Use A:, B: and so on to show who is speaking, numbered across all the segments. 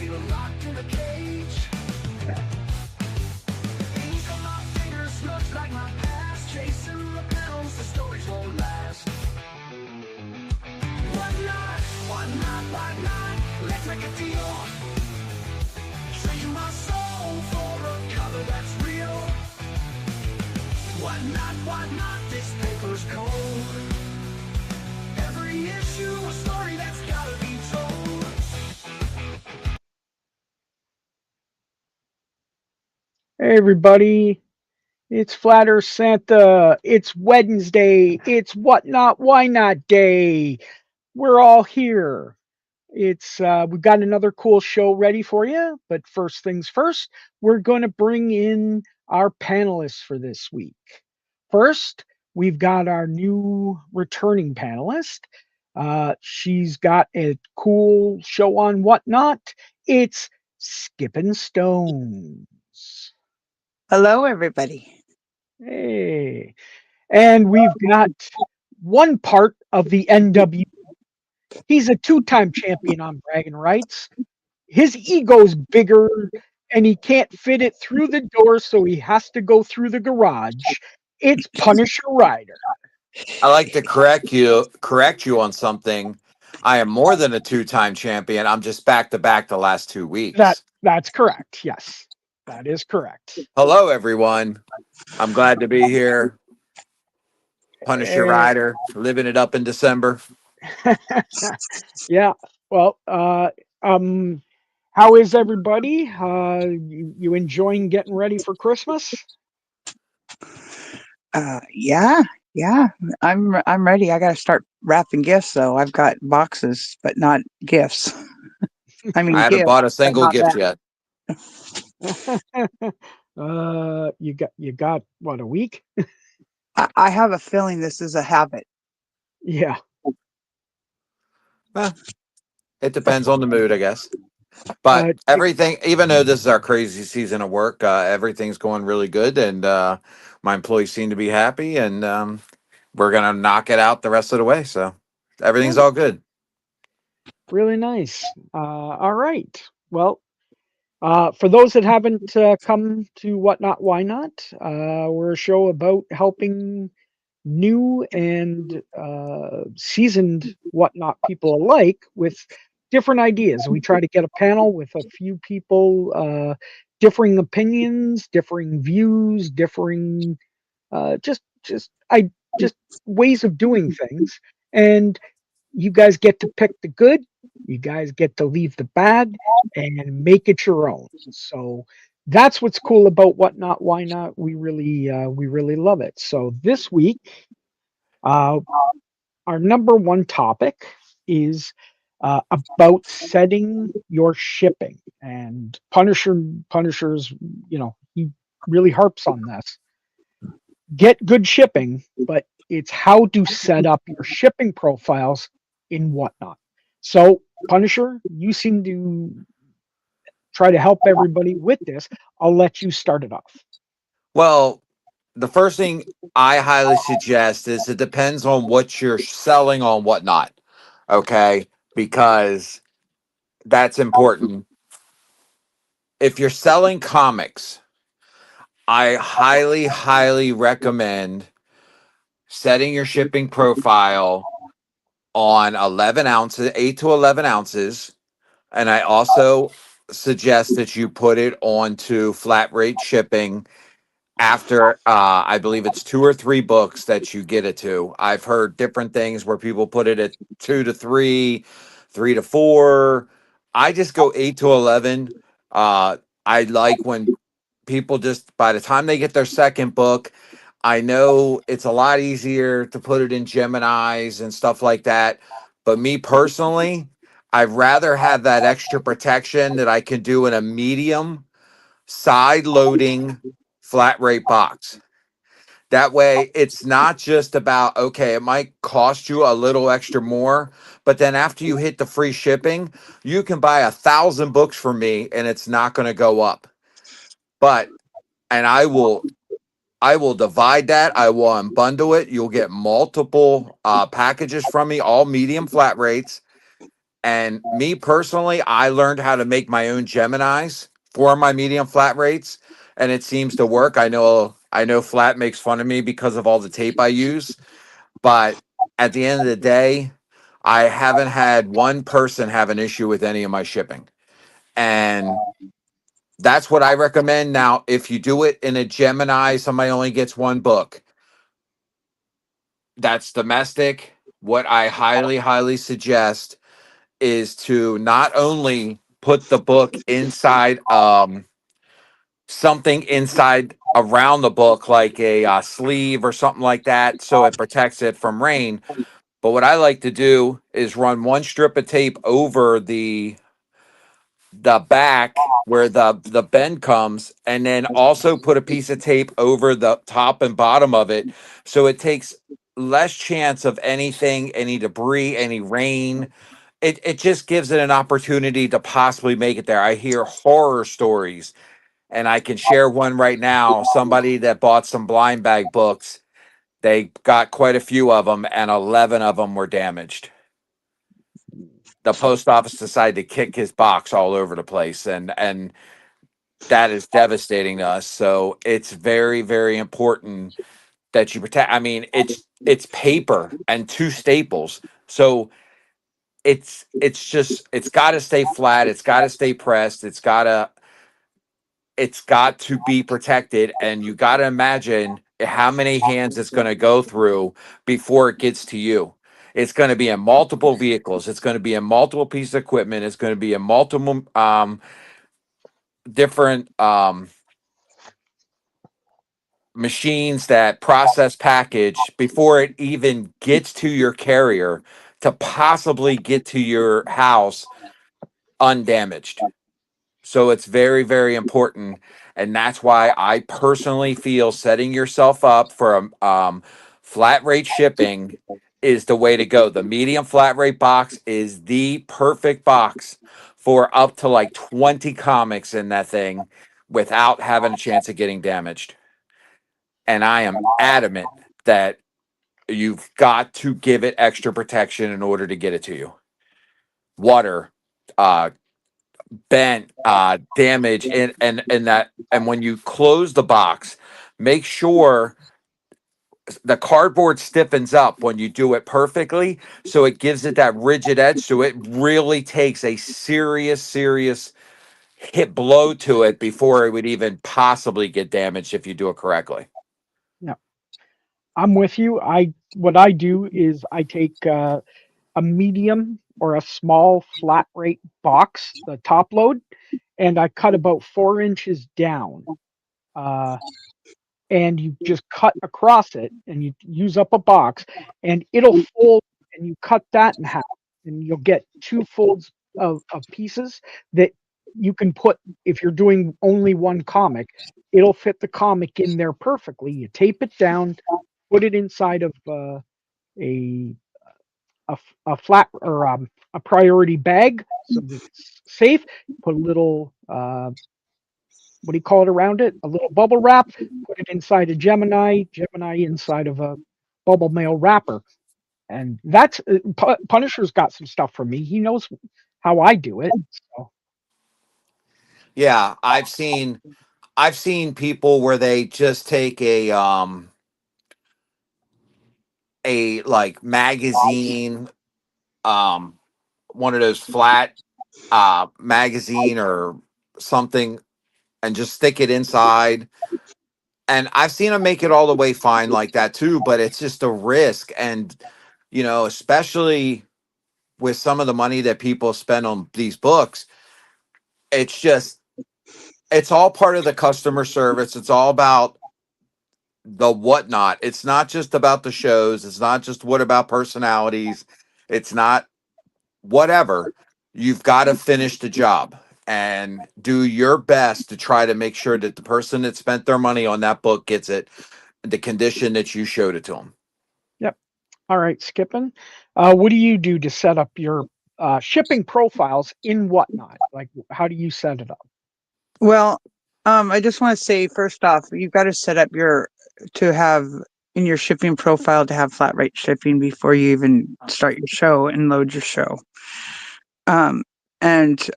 A: feel locked in a cage. Ink on my fingers looks like my past. Chasing the pounds, the stories won't last. What not? What not? What not? Let's make a deal. Trade my soul for a cover that's real. What not? What not? This paper's cold. Every issue a story that's gotta be told.
B: Hey everybody, it's Flat Earth Santa. It's Wednesday. It's What Not Why Not Day. We're all here. It's we've got another cool show ready for you, but first things first, we're going to bring in our panelists for this week. First, we've got our new returning panelist. She's got a cool show on Whatnot. It's Skippin' Stones.
C: Hello, everybody.
B: Hey. And we've got one part of the NW. He's a two-time champion on bragging rights. His ego's bigger and he can't fit it through the door, so he has to go through the garage. It's Punisher Ryder.
D: I like to correct you on something. I am more than a two-time champion. I'm just back to back the last 2 weeks.
B: That's correct. Yes. That is correct.
D: Hello, everyone. I'm glad to be here. Punisher Rider, living it up in December.
B: Yeah. Well, how is everybody? You enjoying getting ready for Christmas?
C: Yeah. I'm ready. I got to start wrapping gifts, though. I've got boxes, but not gifts. I mean,
D: I haven't
C: gifts,
D: bought a
C: but
D: single
C: not
D: gift
C: that.
D: yet.
B: You got what, a week?
C: I have a feeling this is a habit.
B: Yeah.
D: Well, it depends on the mood, I guess. But everything, even though this is our crazy season of work, everything's going really good, and my employees seem to be happy, and we're gonna knock it out the rest of the way. So everything's all good.
B: Really nice. All right. Well, for those that haven't come to What Not, Why Not, we're a show about helping new and seasoned Whatnot people alike with different ideas. We try to get a panel with a few people, differing opinions, differing views, differing just ways of doing things, and you guys get to pick the good, you guys get to leave the bad and make it your own. So that's what's cool about What Not Why Not. We really love it. So this week, uh, our number one topic is about setting your shipping, and Punisher's, he really harps on this. Get good shipping, but it's how to set up your shipping profiles in Whatnot. So, Punisher, you seem to try to help everybody with this. I'll let you start it off.
D: Well, the first thing I highly suggest is it depends on what you're selling on Whatnot. Okay, because that's important. If you're selling comics, I highly recommend setting your shipping profile on 11 ounces, 8 to 11 ounces. And I also suggest that you put it onto flat rate shipping after, I believe it's 2 or 3 books that you get it to. I've heard different things where people put it at 2 to 3, 3 to 4. I just go 8 to 11. I like when people just, by the time they get their second book, I know it's a lot easier to put it in Geminis and stuff like that. But me personally, I'd rather have that extra protection that I can do in a medium side loading flat rate box. That way, it's not just about, okay, it might cost you a little extra more, but then after you hit the free shipping, you can buy 1,000 books from me and it's not going to go up. But, and I will divide that. I will unbundle it. You'll get multiple packages from me, all medium flat rates. And me personally, I learned how to make my own Geminis for my medium flat rates, and it seems to work. I know Flat makes fun of me because of all the tape I use, but at the end of the day, I haven't had one person have an issue with any of my shipping. And that's what I recommend. Now, if you do it in a Gemini, somebody only gets one book. That's domestic. What I highly, highly suggest is to not only put the book inside something inside around the book, like a sleeve or something like that, so it protects it from rain. But what I like to do is run one strip of tape over the back where the bend comes, and then also put a piece of tape over the top and bottom of it, so it takes less chance of anything, any debris, any rain. It just gives it an opportunity to possibly make it there. I hear horror stories, and I can share one right now. Somebody that bought some blind bag books, they got quite a few of them, and 11 of them were damaged. The post office decided to kick his box all over the place, and that is devastating to us. So it's very, very important that you protect. I mean, it's paper and two staples. So it's got to stay flat, it's got to stay pressed, it's got to be protected, and you got to imagine how many hands it's going to go through before it gets to you. It's going to be in multiple vehicles, it's going to be in multiple pieces of equipment, it's going to be in multiple different machines that process package before it even gets to your carrier to possibly get to your house undamaged. So it's very, very important. And that's why I personally feel setting yourself up for a flat rate shipping is the way to go. The medium flat rate box is the perfect box for up to like 20 comics in that thing without having a chance of getting damaged. And I am adamant that you've got to give it extra protection in order to get it to you. Water, uh, bent, damage, and that. And when you close the box, make sure the cardboard stiffens up when you do it perfectly, so it gives it that rigid edge. So it really takes a serious, serious hit blow to it before it would even possibly get damaged if you do it correctly.
B: Yeah, I'm with you. What I do is I take a medium or a small flat rate box, the top load, and I cut about 4 inches down. Uh, and you just cut across it and you use up a box and it'll fold, and you cut that in half and you'll get two folds of pieces that you can put. If you're doing only one comic, it'll fit the comic in there perfectly. You tape it down, put it inside of a a flat or a priority bag so that it's safe. Put a little what do you call it around it? A little bubble wrap. Put it inside a Gemini. Gemini inside of a bubble mail wrapper. And that's Punisher's got some stuff for me. He knows how I do it. So
D: Yeah, I've seen people where they just take a like magazine, um one of those flat magazine or something, and just stick it inside. And I've seen them make it all the way fine like that too, but it's just a risk. And especially with some of the money that people spend on these books, it's just it's all part of the customer service. It's all about the whatnot. It's not just about the shows. It's not just what about personalities. It's not whatever. You've got to finish the job and do your best to try to make sure that the person that spent their money on that book gets it the condition that you showed it to them.
B: yep. All right, skipping. What do you do to set up your shipping profiles in Whatnot? Like, how do you set it up?
C: Well, I just want to say first off, you've got to set up to have in your shipping profile to have flat rate shipping before you even start your show and load your show. and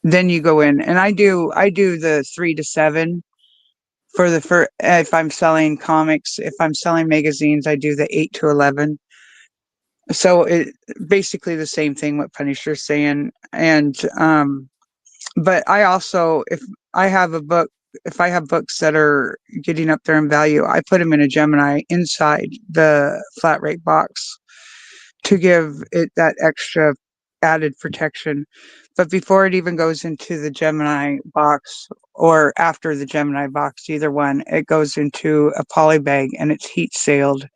C: then you go in, and I do the 3 to 7 if I'm selling comics. If I'm selling magazines, I do the 8 to 11. So it basically the same thing what Punisher's saying. And but I also, I have a book if I have books that are getting up there in value, I put them in a Gemini inside the flat rate box to give it that extra added protection. But before it even goes into the Gemini box, or after the Gemini box, either one, it goes into a poly bag and it's heat sealed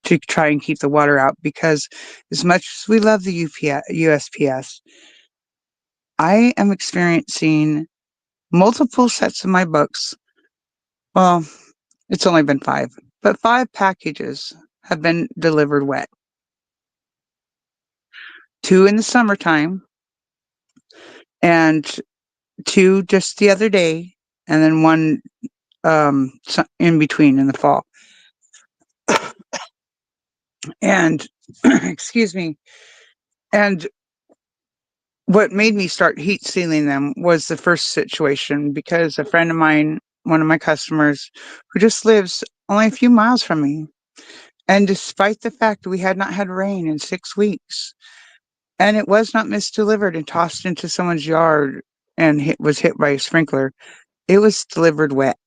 C: to try and keep the water out. Because as much as we love the USPS, I am experiencing multiple sets of my books. Well, it's only been 5, but 5 packages have been delivered wet. 2 in the summertime, and 2 just the other day, and then 1 in between in the fall. And excuse me. And what made me start heat sealing them was the first situation, because a friend of mine, one of my customers, who just lives only a few miles from me, and despite the fact we had not had rain in 6 weeks, and it was not misdelivered and tossed into someone's yard and was hit by a sprinkler, it was delivered wet.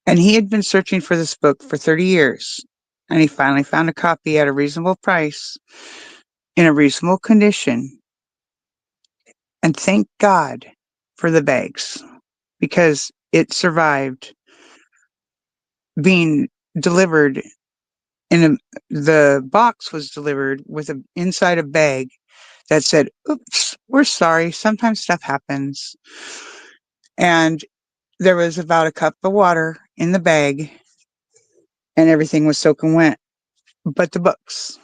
C: And he had been searching for this book for 30 years, and he finally found a copy at a reasonable price in a reasonable condition. And thank God for the bags, because it survived being delivered the box was delivered with inside a bag that said, "Oops, we're sorry, sometimes stuff happens." And there was about a cup of water in the bag, and everything was soaking wet, but the books.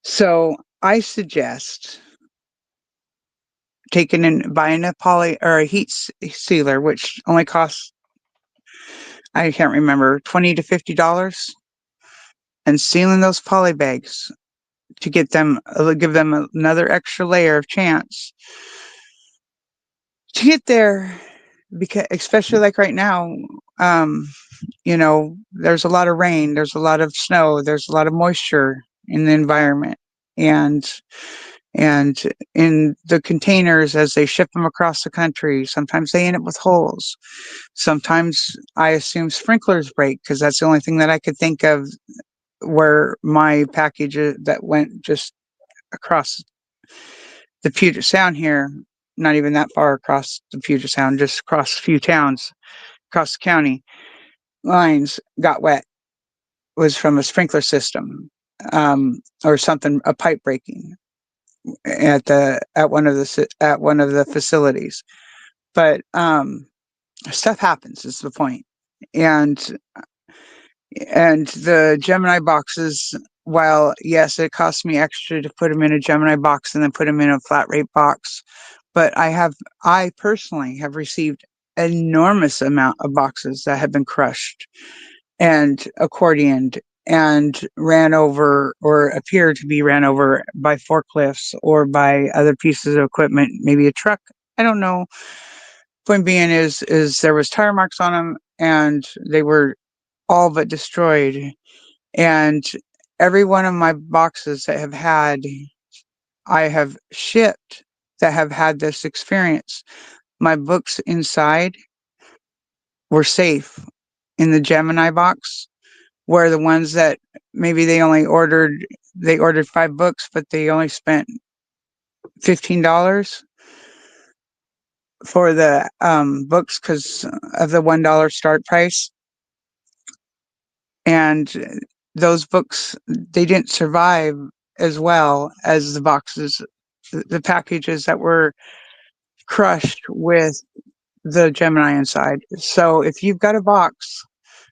C: So I suggest taking and buying a poly or a heat sealer, which only costs, I can't remember, $20 to $50, and sealing those poly bags to give them another extra layer of chance to get there. Because especially like right now, um, there's a lot of rain, there's a lot of snow, there's a lot of moisture in the environment, and in the containers as they ship them across the country, sometimes they end up with holes. Sometimes I assume sprinklers break, because that's the only thing that I could think of where my package that went just across the Puget Sound here, not even that far across the Puget Sound, just across a few towns across the county lines, got wet, was from a sprinkler system, or something, a pipe breaking at one of the facilities. But stuff happens is the point. And the Gemini boxes, while yes, it costs me extra to put them in a Gemini box and then put them in a flat rate box, but I personally have received enormous amount of boxes that have been crushed and accordioned and ran over, or appear to be ran over, by forklifts or by other pieces of equipment, maybe a truck. I don't know. Point being is there was tire marks on them, and they were all but destroyed. And every one of my boxes I have shipped that have had this experience, my books inside were safe in the Gemini box, where the ones that maybe they ordered 5 books, but they only spent $15 for the books because of the $1 start price. And those books, they didn't survive as well as the packages that were crushed with the Gemini inside. So if you've got a box,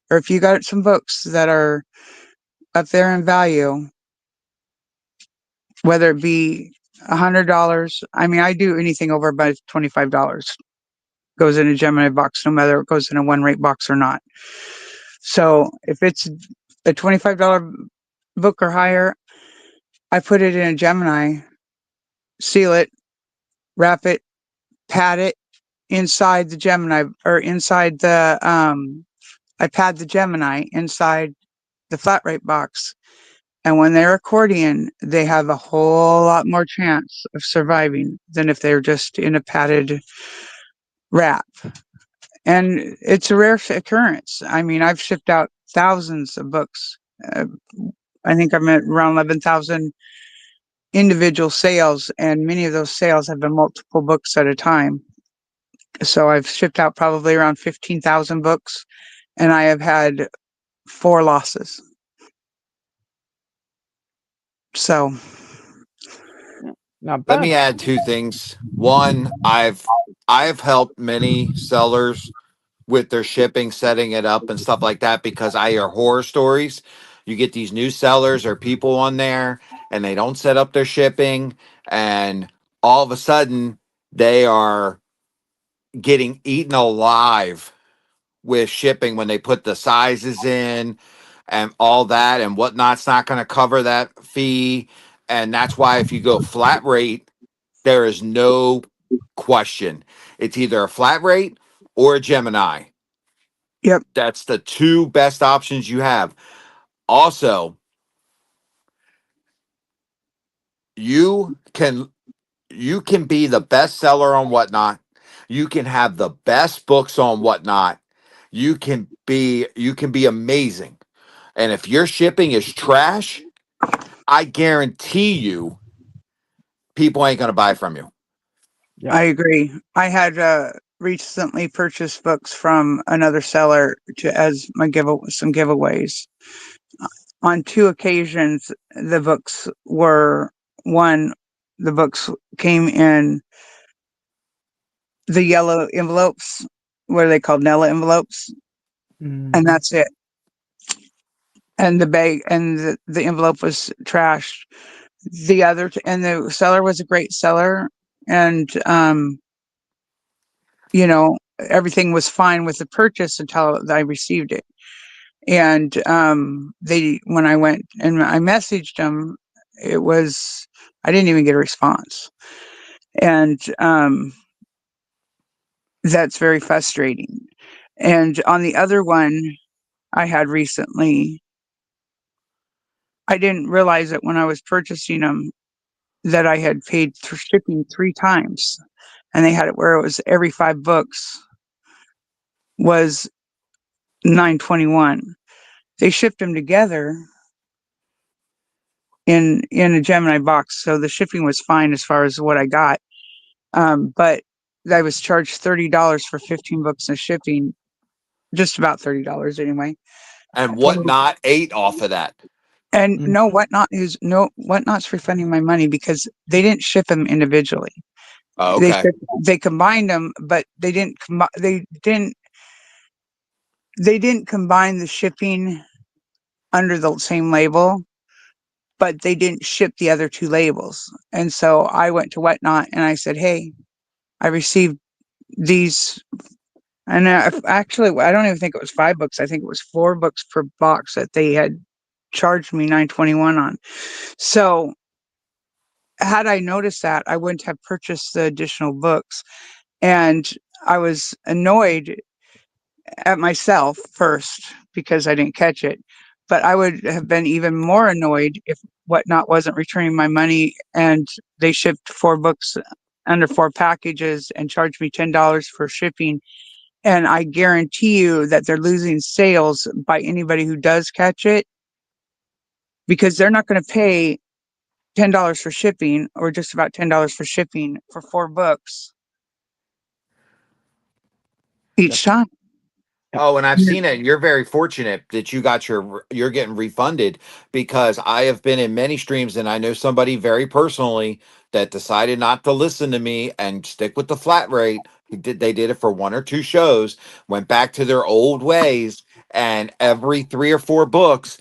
C: or if you got some books that are up there in value, whether it be $100, I mean, I do anything over about $25 goes in a Gemini box, no matter it goes in a one rate box or not. So if it's a $25 book or higher, I put it in a Gemini, seal it, wrap it, pad it inside the Gemini or inside the I pad the Gemini inside the flat rate box. And when they're accordion, they have a whole lot more chance of surviving than if they're just in a padded wrap. And it's a rare occurrence. I mean, I've shipped out thousands of books. Uh, I think I'm at around 11,000 individual sales, and many of those sales have been multiple books at a time. So I've shipped out probably around 15,000 books, and I have had 4 losses. So,
B: Not
D: Let
B: bad.
D: me add two things. One, I've helped many sellers with their shipping, setting it up and stuff like that because I hear horror stories. You get these new sellers or people on there and they don't set up their shipping, and all of a sudden they are getting eaten alive with shipping when they put the sizes in and all that, and whatnot's not going to cover that fee. And that's why if you go flat rate, there is no question. It's either a flat rate or a Gemini.
C: yep,
D: That's the two best options you have. Also, you can you can be the best seller on Whatnot. You can have the best books on Whatnot. You can be amazing. And if your shipping is trash, I guarantee you people ain't gonna buy from you.
B: Yeah.
C: I agree. I had recently purchased books from another seller to as my some giveaways. On 2 occasions, the books were one. The books came in the yellow envelopes, what are they called, Nella envelopes, and
B: Mhm.
C: that's it. And the bag and the envelope was trashed. And the seller was a great seller, and you know, everything was fine with the purchase until I received it. And they when I went and I messaged them, it was I didn't even get a response. And that's very frustrating. And on the other one I had recently, I didn't realize it when I was purchasing them that I had paid for shipping 3 times, and they had it where it was every 5 books was $9.21. They shipped them together in a Gemini box, so the shipping was fine as far as what I got. But I was charged $30 for 15 books of shipping, just about $30 anyway.
D: And
C: And,
D: Whatnot ate off of that.
C: and
B: Mm.
C: no Whatnot's refunding my money because they didn't ship them individually.
D: Oh,
C: They
D: okay.
C: shipped, they combined them, but they didn't combine the shipping under the same label, but they didn't ship the other 2 labels. And so I went to Whatnot and I said, "Hey, I received these." And actually, I don't even think it was 5 books. I think it was 4 books per box that they had charged me 9.21 on. So had I noticed that, I wouldn't have purchased the additional books. And I was annoyed at myself first because I didn't catch it. But I would have been even more annoyed if Whatnot wasn't returning my money and they shipped 4 books under 4 packages and charged me $10 for shipping. And I guarantee you that they're losing sales by anybody who does catch it, because they're not going to pay $10 for shipping, or just about $10 for shipping, for 4 books
B: Yep.
C: each time.
B: Yep.
D: Oh, and I've
C: Yeah.
D: seen it. You're very fortunate that you're getting refunded, because I have been in many streams and I know somebody very personally that decided not to listen to me and stick with the flat rate. They did it for 1 or 2 shows, went back to their old ways, and every 3 or 4 books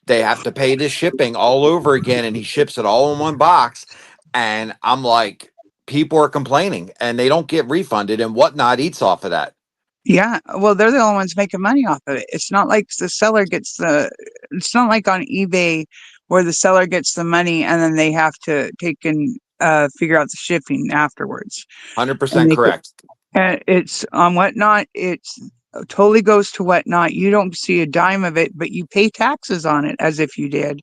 D: they have to pay the shipping all over again, and he ships it all in one box. And I'm like, people are complaining and they don't get refunded, and Whatnot eats off of that.
C: Yeah, well, they're the only ones making money off of it. It's not like the seller gets it's not like on eBay where the seller gets the money and then they have to take and figure out the shipping afterwards.
D: Hundred
C: And
D: percent
C: they could,
D: correct.
C: and it's on Whatnot. It's totally goes to Whatnot. You don't see a dime of it, but you pay taxes on it as if you did,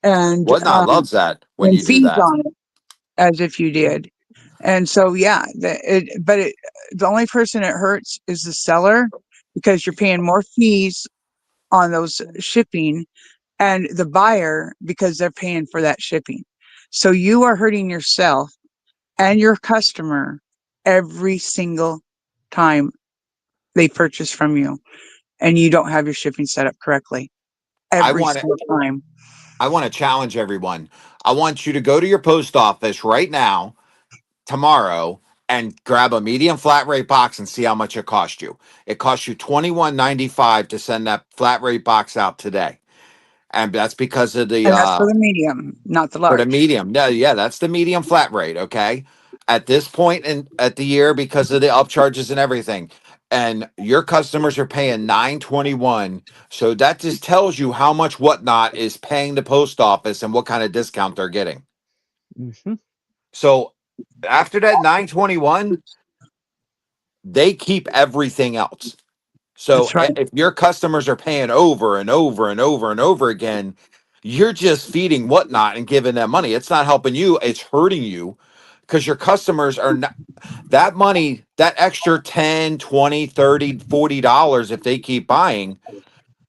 C: and
D: Whatnot loves that when
C: and
D: you do
C: fees
D: that.
C: on it as if you did. And so, yeah, the only person it hurts is the seller because you're paying more fees on those shipping, and the buyer because they're paying for that shipping. So you are hurting yourself and your customer every single time they purchase from you and you don't have your shipping set up correctly.
D: I
C: Every
D: want to
C: single time.
D: I want to challenge everyone. I want you to go to your post office right now, tomorrow, and grab a medium flat rate box and see how much it cost you. It costs you $21.95 to send that flat rate box out today. And that's because of the
C: And that's for the medium, not the
D: for the
C: large.
D: medium. No, yeah, that's the medium flat rate. Okay. At this point in at the year, because of the upcharges and everything, and your customers are paying 9.21. So that just tells you how much Whatnot is paying the post office and what kind of discount they're getting.
B: Mhm.
D: So after that 9.21, they keep everything else. So
C: That's right.
D: if your customers are paying over and over and over and over again, you're just feeding Whatnot and giving them money. It's not helping you, it's hurting you because your customers are not that money, that extra 10, 20, 30, $40 if they keep buying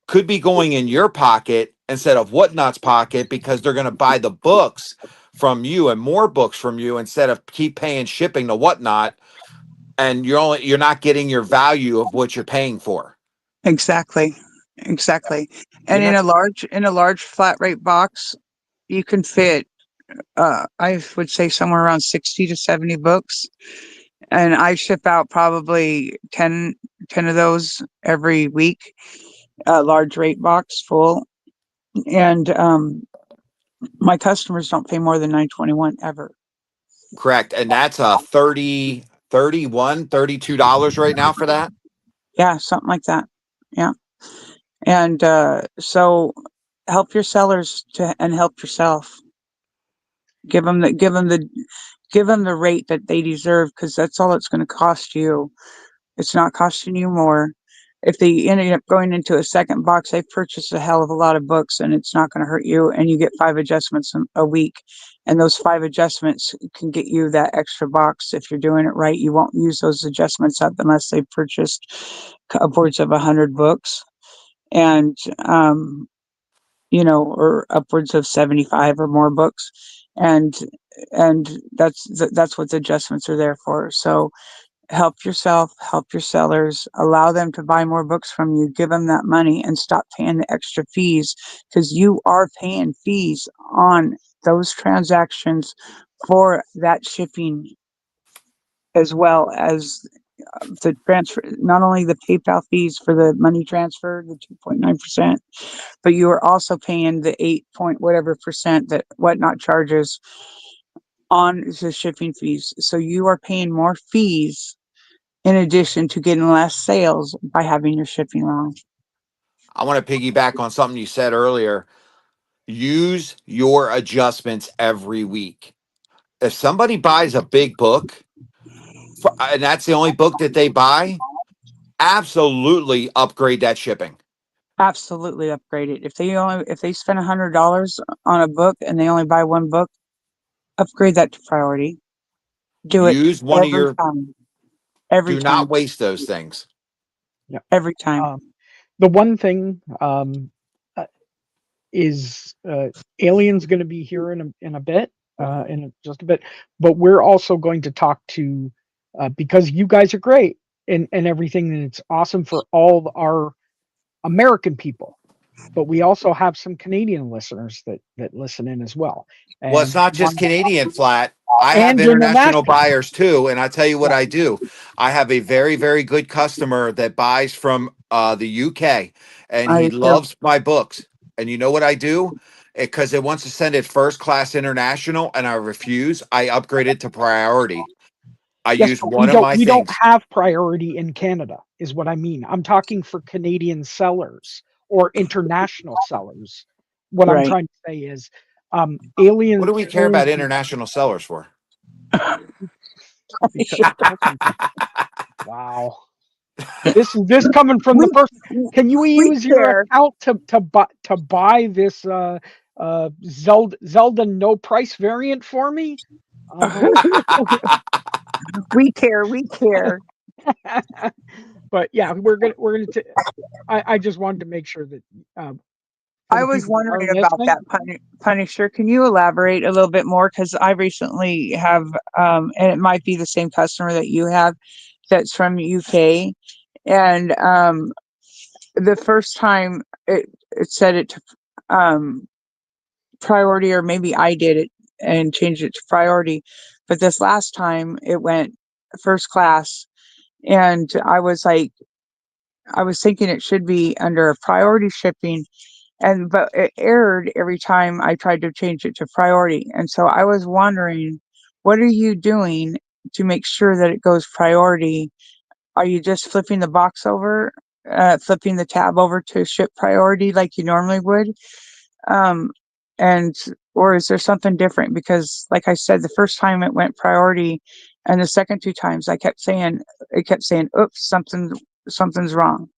D: could be going in your pocket instead of Whatnot's pocket because they're going to buy the books from you and more books from you instead of keep paying shipping to Whatnot, and you're not getting your value of what you're paying for.
C: Exactly. Exactly.
D: You
C: And
D: know,
C: in a large flat rate box, you can fit I would say somewhere around 60 to 70 books. And I ship out probably 10 of those every week, a large rate box full. And my customers don't pay more than 9.21 ever.
D: correct. And that's a 30, 31, $32 right now for that.
C: Yeah, something like that. Yeah. And so help your sellers to and help yourself. Give them the rate that they deserve because that's all it's going to cost you. It's not costing you more. If they ended up going into a second box, they've purchased a hell of a lot of books and it's not going to hurt you. And you get 5 adjustments a week. And those 5 adjustments can get you that extra box. If you're doing it right, you won't use those adjustments up unless they've purchased upwards of 100 books. And, or upwards of 75 or more books. And, and that's what the adjustments are there for. So, help yourself, help your sellers, allow them to buy more books from you, give them that money and stop paying the extra fees because you are paying fees on those transactions for that shipping as well as the transfer, not only the PayPal fees for the money transfer, the 2.9%, but you are also paying the 8 point whatever percent that Whatnot charges on the shipping fees. So you are paying more fees in addition to getting less sales by having your shipping wrong.
D: I want to piggyback on something you said earlier. Use your adjustments every week. If somebody buys a big book, and that's the only book that they buy, absolutely upgrade that shipping.
C: Absolutely upgrade it. If they spend $100 on a book and they only buy one book, upgrade that to priority. Do it
D: Use one of
C: every
D: your,
C: time. Every
D: do not
C: time.
D: waste those things.
B: Yeah.
C: Every time.
B: The one thing uh, is Alien's going to be here in a bit, in just a bit, but we're also going to talk to because you guys are great and everything, and it's awesome for all our American people. But we also have some Canadian listeners that listen in as well,
D: Well, it's
B: and
D: not just Canadian flat. I have
B: and
D: international
B: international.
D: buyers too. And I tell you what
B: Yeah.
D: I do. I have a very, very good customer that buys from the UK and
C: I
D: he
C: do too.
D: loves my books. And you know what I do? Because it wants to send it first class international and I refuse, I upgrade it to priority. I
B: Yes,
D: use
B: but we
D: one of
B: don't
D: my
B: we don't
D: things.
B: have priority in Canada, is what I mean. I'm talking for Canadian sellers or international sellers. what I'm
C: Right.
B: trying to say is,
D: What do we care about
B: aliens
D: international sellers for?
B: because okay, wow. This coming from
C: we
B: the person. Can you
C: we
B: use your
C: care.
B: account to buy this Zelda no price variant for me? Um,
C: We care. We care.
B: but yeah, we're gonna. I just wanted to make sure that for
C: I
B: the
C: was
B: people that are
C: wondering about
B: listening.
C: that Punisher. Can you elaborate a little bit more? Because I recently have, and it might be the same customer that you have, that's from UK, and the first time it said it to priority, or maybe I did it and changed it to priority, but this last time it went first class, and I was thinking it should be under a priority shipping, and but it errored every time I tried to change it to priority. And so I was wondering, what are you doing to make sure that it goes priority? Are you just flipping the box over, flipping the tab over to ship priority like you normally would? Um, and or is there something different? Because like I said, the first time it went priority, and the second two times it kept saying, "Oops, something's wrong."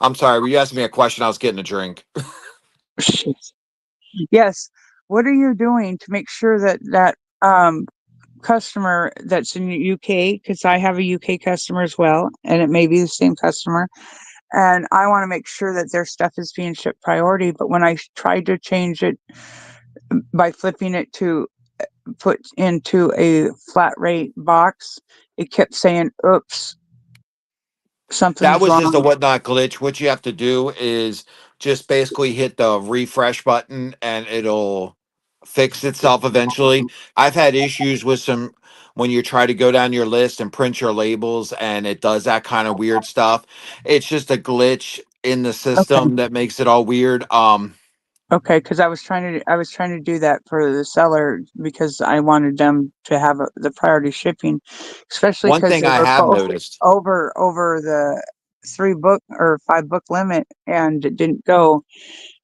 D: I'm sorry. Were you asking me a question? I was getting a drink.
C: Yes. What are you doing to make sure that customer that's in the UK, because I have a UK customer as well, and it may be the same customer, and I want to make sure that their stuff is being shipped priority. But when I tried to change it by flipping it to put into a flat rate box, it kept saying, "Oops,
D: That
C: something's
D: was just a
C: wrong."
D: whatnot glitch. What you have to do is just basically hit the refresh button and it'll fix itself eventually. I've had issues with some when you try to go down your list and print your labels and it does that kind of weird stuff. It's just a glitch in the
C: Okay.
D: system that makes it all weird.
C: Okay, because I was trying to do that for the seller because I wanted them to have the priority shipping, especially
D: One
C: because
D: thing
C: they
D: I
C: were
D: have
C: both
D: noticed,
C: over the 3 book or 5 book limit, and it didn't go,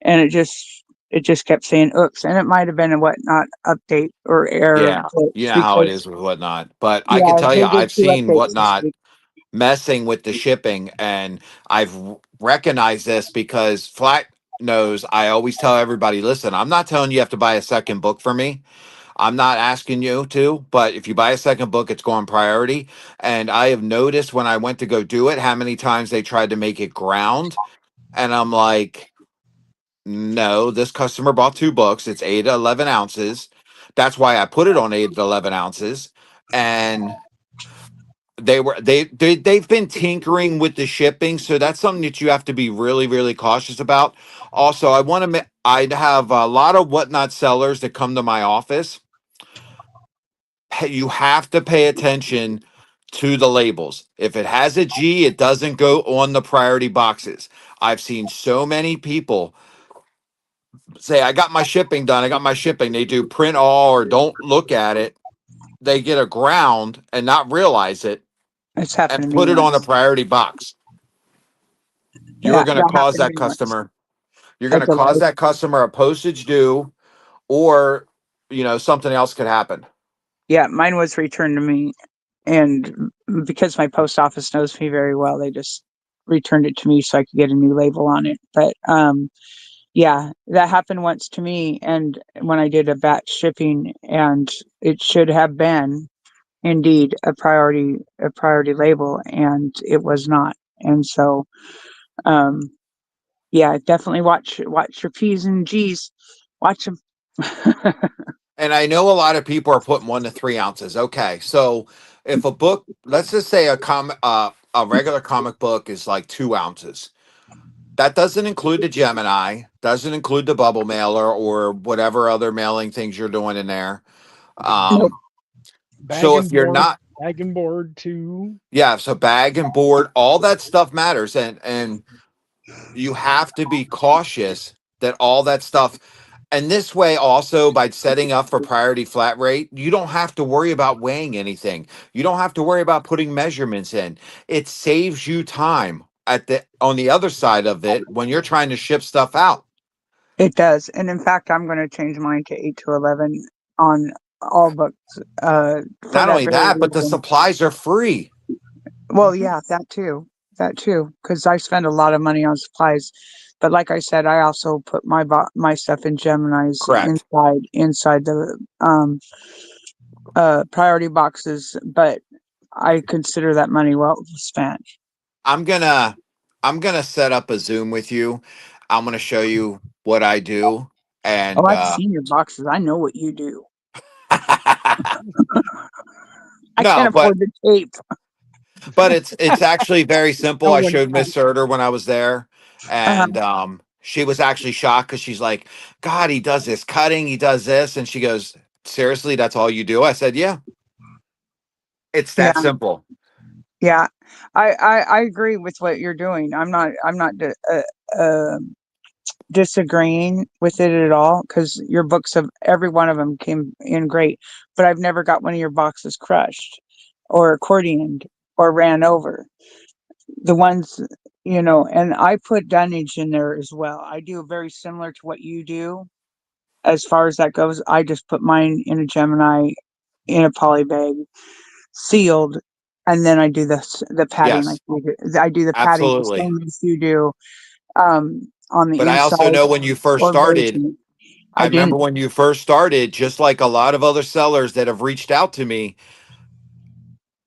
C: and it just kept saying oops, and it might have been a whatnot update or error
D: yeah, you
C: glitch
D: know how it
C: because
D: is with whatnot. But I can
C: yeah,
D: tell you,
C: they did
D: I've
C: 2
D: seen
C: updates this
D: whatnot
C: week.
D: messing with the shipping and recognized this because Flat knows I always tell everybody, listen, I'm not telling you have to buy a second book for me. I'm not asking you to, but if you buy a second book, it's going priority. And I have noticed when I went to go do it, how many times they tried to make it ground. And I'm like, no, this customer bought 2 books. It's 8 to 11 ounces. That's why I put it on 8 to 11 ounces. And they've been tinkering with the shipping, so that's something that you have to be really cautious about. Also, I have a lot of whatnot sellers that come to my office. You have to pay attention to the labels. If it has a G, it doesn't go on the priority boxes. I've seen so many people say, I got my shipping done, I got my shipping. They do print all or don't look at it. They get a ground and not realize it
C: It's
D: and
C: happened to me
D: put it on a
C: once.
D: priority box. You're
C: Yeah,
D: going to
C: that
D: cause
C: happened to
D: that
C: me once.
D: customer, you're
C: A
D: going to cause
C: delay.
D: that customer a postage due, or something else could happen.
C: Yeah, mine was returned to me, and because my post office knows me very well, they just returned it to me so I could get a new label on it. But yeah, that happened once to me, and when I did a batch shipping, and it should have been indeed a priority label, and it was not. And so, um, yeah, definitely watch your P's and G's, watch them.
D: And I know a lot of people are putting 1 to 3 ounces. Okay, so if a book, let's just say a regular comic book is like 2 ounces. That doesn't include the Gemini, doesn't include the bubble mailer or whatever other mailing things you're doing in there.
C: Nope.
D: Um,
B: Bag
D: so if
B: and
D: you're
B: board,
D: not,
B: bag and board too.
D: yeah, so bag and board, all that stuff matters, and you have to be cautious that all that stuff. And this way, also by setting up for priority flat rate, you don't have to worry about weighing anything. You don't have to worry about putting measurements in. It saves you time at the on the other side of it when you're trying to ship stuff out.
C: It does. And in fact, I'm going to change mine to 8 to 11 on all books for
D: Not
C: that
D: only
C: very
D: that, but the
C: reason.
D: supplies are free.
C: Well,
B: Mhm.
C: yeah, that too. That too. Because I spend a lot of money on supplies. But like I said, I also put my stuff in Gemini's
D: Correct.
C: inside the priority boxes. But I consider that money well spent.
D: I'm gonna I'm gonna set up a Zoom with you. I'm gonna show you what I do,
C: Oh,
D: and
C: I've seen your boxes. I know what you do. I
D: no,
C: can't afford the tape.
D: but it's actually very simple.
B: No
D: I
B: one
D: showed
B: can.
D: Miss Surter when I was there,
C: Uh-huh.
D: and she was actually shocked because she's like, "God, he does this cutting, he does this," and she goes, "Seriously, that's all you do?" I said, "Yeah, it's
C: Yeah.
D: that simple."
C: Yeah, I agree with what you're doing. I'm not disagreeing with it at all because your books of every one of them came in great, but I've never got one of your boxes crushed or accordioned or ran over. The ones, and I put dunnage in there as well. I do very similar to what you do as far as that goes. I just put mine in a Gemini in a poly bag sealed, and then I do the padding like
D: Yes,
C: you do. I do the padding the
D: absolutely.
C: same as you do on the
D: But I also
C: inside
D: know when you first
C: or
D: started,
C: version.
D: I
C: I
D: remember
C: didn't.
D: when you first started, just like a lot of other sellers that have reached out to me,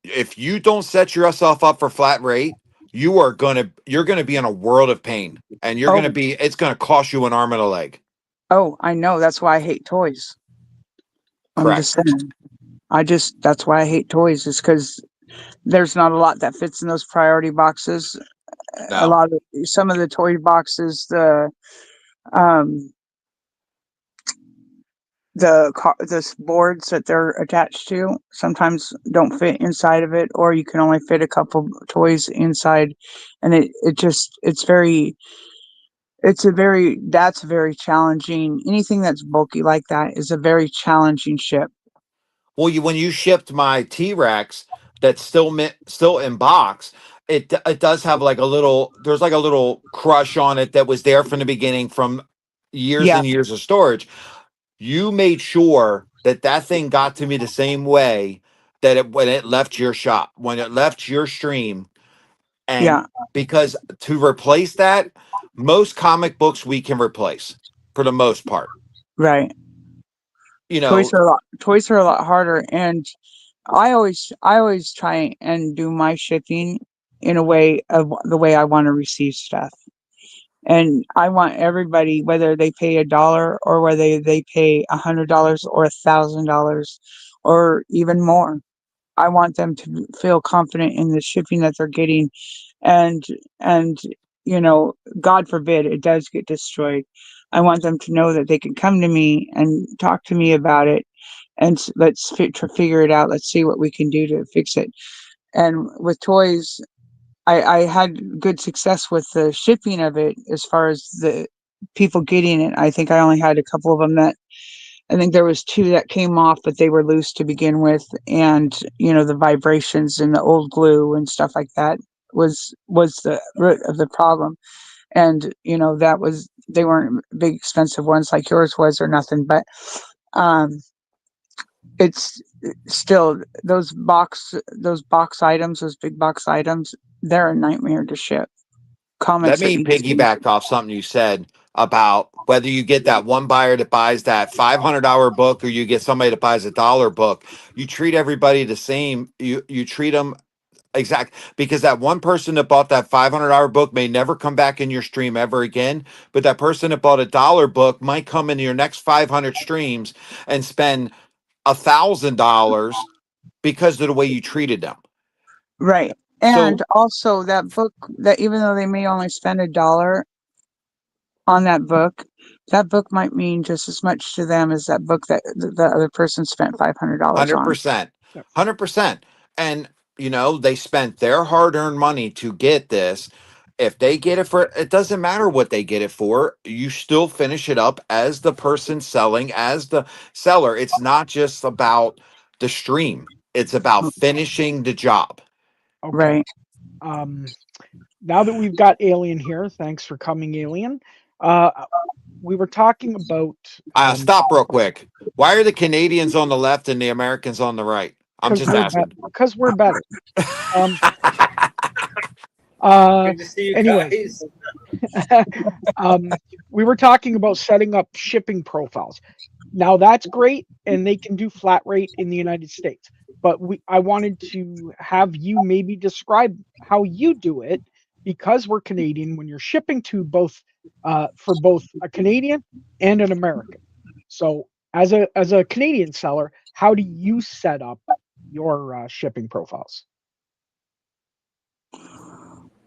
D: if you don't set yourself up for flat rate, you're gonna be in a world of pain, and
C: Oh,
D: it's gonna cost you an arm and a leg.
C: oh, I know. That's why I hate toys. I'm just
D: Correct.
C: saying. That's why I hate toys is because there's not a lot that fits in those priority boxes. A
D: No.
C: lot of some of the toy boxes, um, the boards that they're attached to sometimes don't fit inside of it, or you can only fit a couple toys inside, and that's very challenging. Anything that's bulky like that is a very challenging ship.
D: Well, when you shipped my T Rex that's still in box, it does have like a little there's like a little crush on it that was there from the beginning from years
C: Yeah,
D: and years of storage. You made sure that that thing got to me the same way that it when it left your shop, when it left your stream, and
C: yeah,
D: because to replace that, most comic books we can replace for the most part.
C: right.
D: You know,
C: Toys are a lot harder, and I always try and do my shipping in a way of the way I want to receive stuff. And I want everybody, whether they pay $1 or whether they pay $100 or $1,000 or even more, I want them to feel confident in the shipping that they're getting. And and God forbid it does get destroyed. I want them to know that they can come to me and talk to me about it, and figure it out. Let's see what we can do to fix it. And with toys, I had good success with the shipping of it as far as the people getting it. I think I only had a couple of them that I think there was two that came off, but they were loose to begin with, and the vibrations and the old glue and stuff like that was the root of the problem. And that was they weren't big expensive ones like yours was or nothing, but um, it's still those box items, those big box items, they're a nightmare to ship.
D: let
C: Comics that
D: me
C: you see.
D: piggyback off something you said about whether you get that one buyer that buys that $500 book or you get somebody that buys a dollar book. You treat everybody the same. You treat them exact because that one person that bought that $500 book may never come back in your stream ever again. But that person that bought a dollar book might come into your next 500 streams and spend $1,000 because of the way you treated them.
C: Right. And
D: So
C: also that book, that even though they may only spend $1 on that book might mean just as much to them as that book that the other person spent $500 on.
D: 100%.
B: Yep.
D: 100%. And, they spent their hard earned money to get this. If they get it for, it doesn't matter what they get it for. You still finish it up as the person selling, as the seller. It's not just about the stream, it's about finishing the job.
B: Okay.
C: Right.
B: Um, now that we've got Alien here, thanks for coming, Alien. Uh, we were talking about
D: Stop real quick. Why are the Canadians on the left and the Americans on the right? I'm
B: because
D: just
B: we're better.
D: asking.
B: Because we're better. Um, uh,
E: Good to see you
B: anyways,
E: guys.
B: um, we were talking about setting up shipping profiles. Now that's great, and they can do flat rate in the United States. But I wanted to have you maybe describe how you do it because we're Canadian. When you're shipping to both, for both a Canadian and an American. So as a Canadian seller, how do you set up your shipping profiles?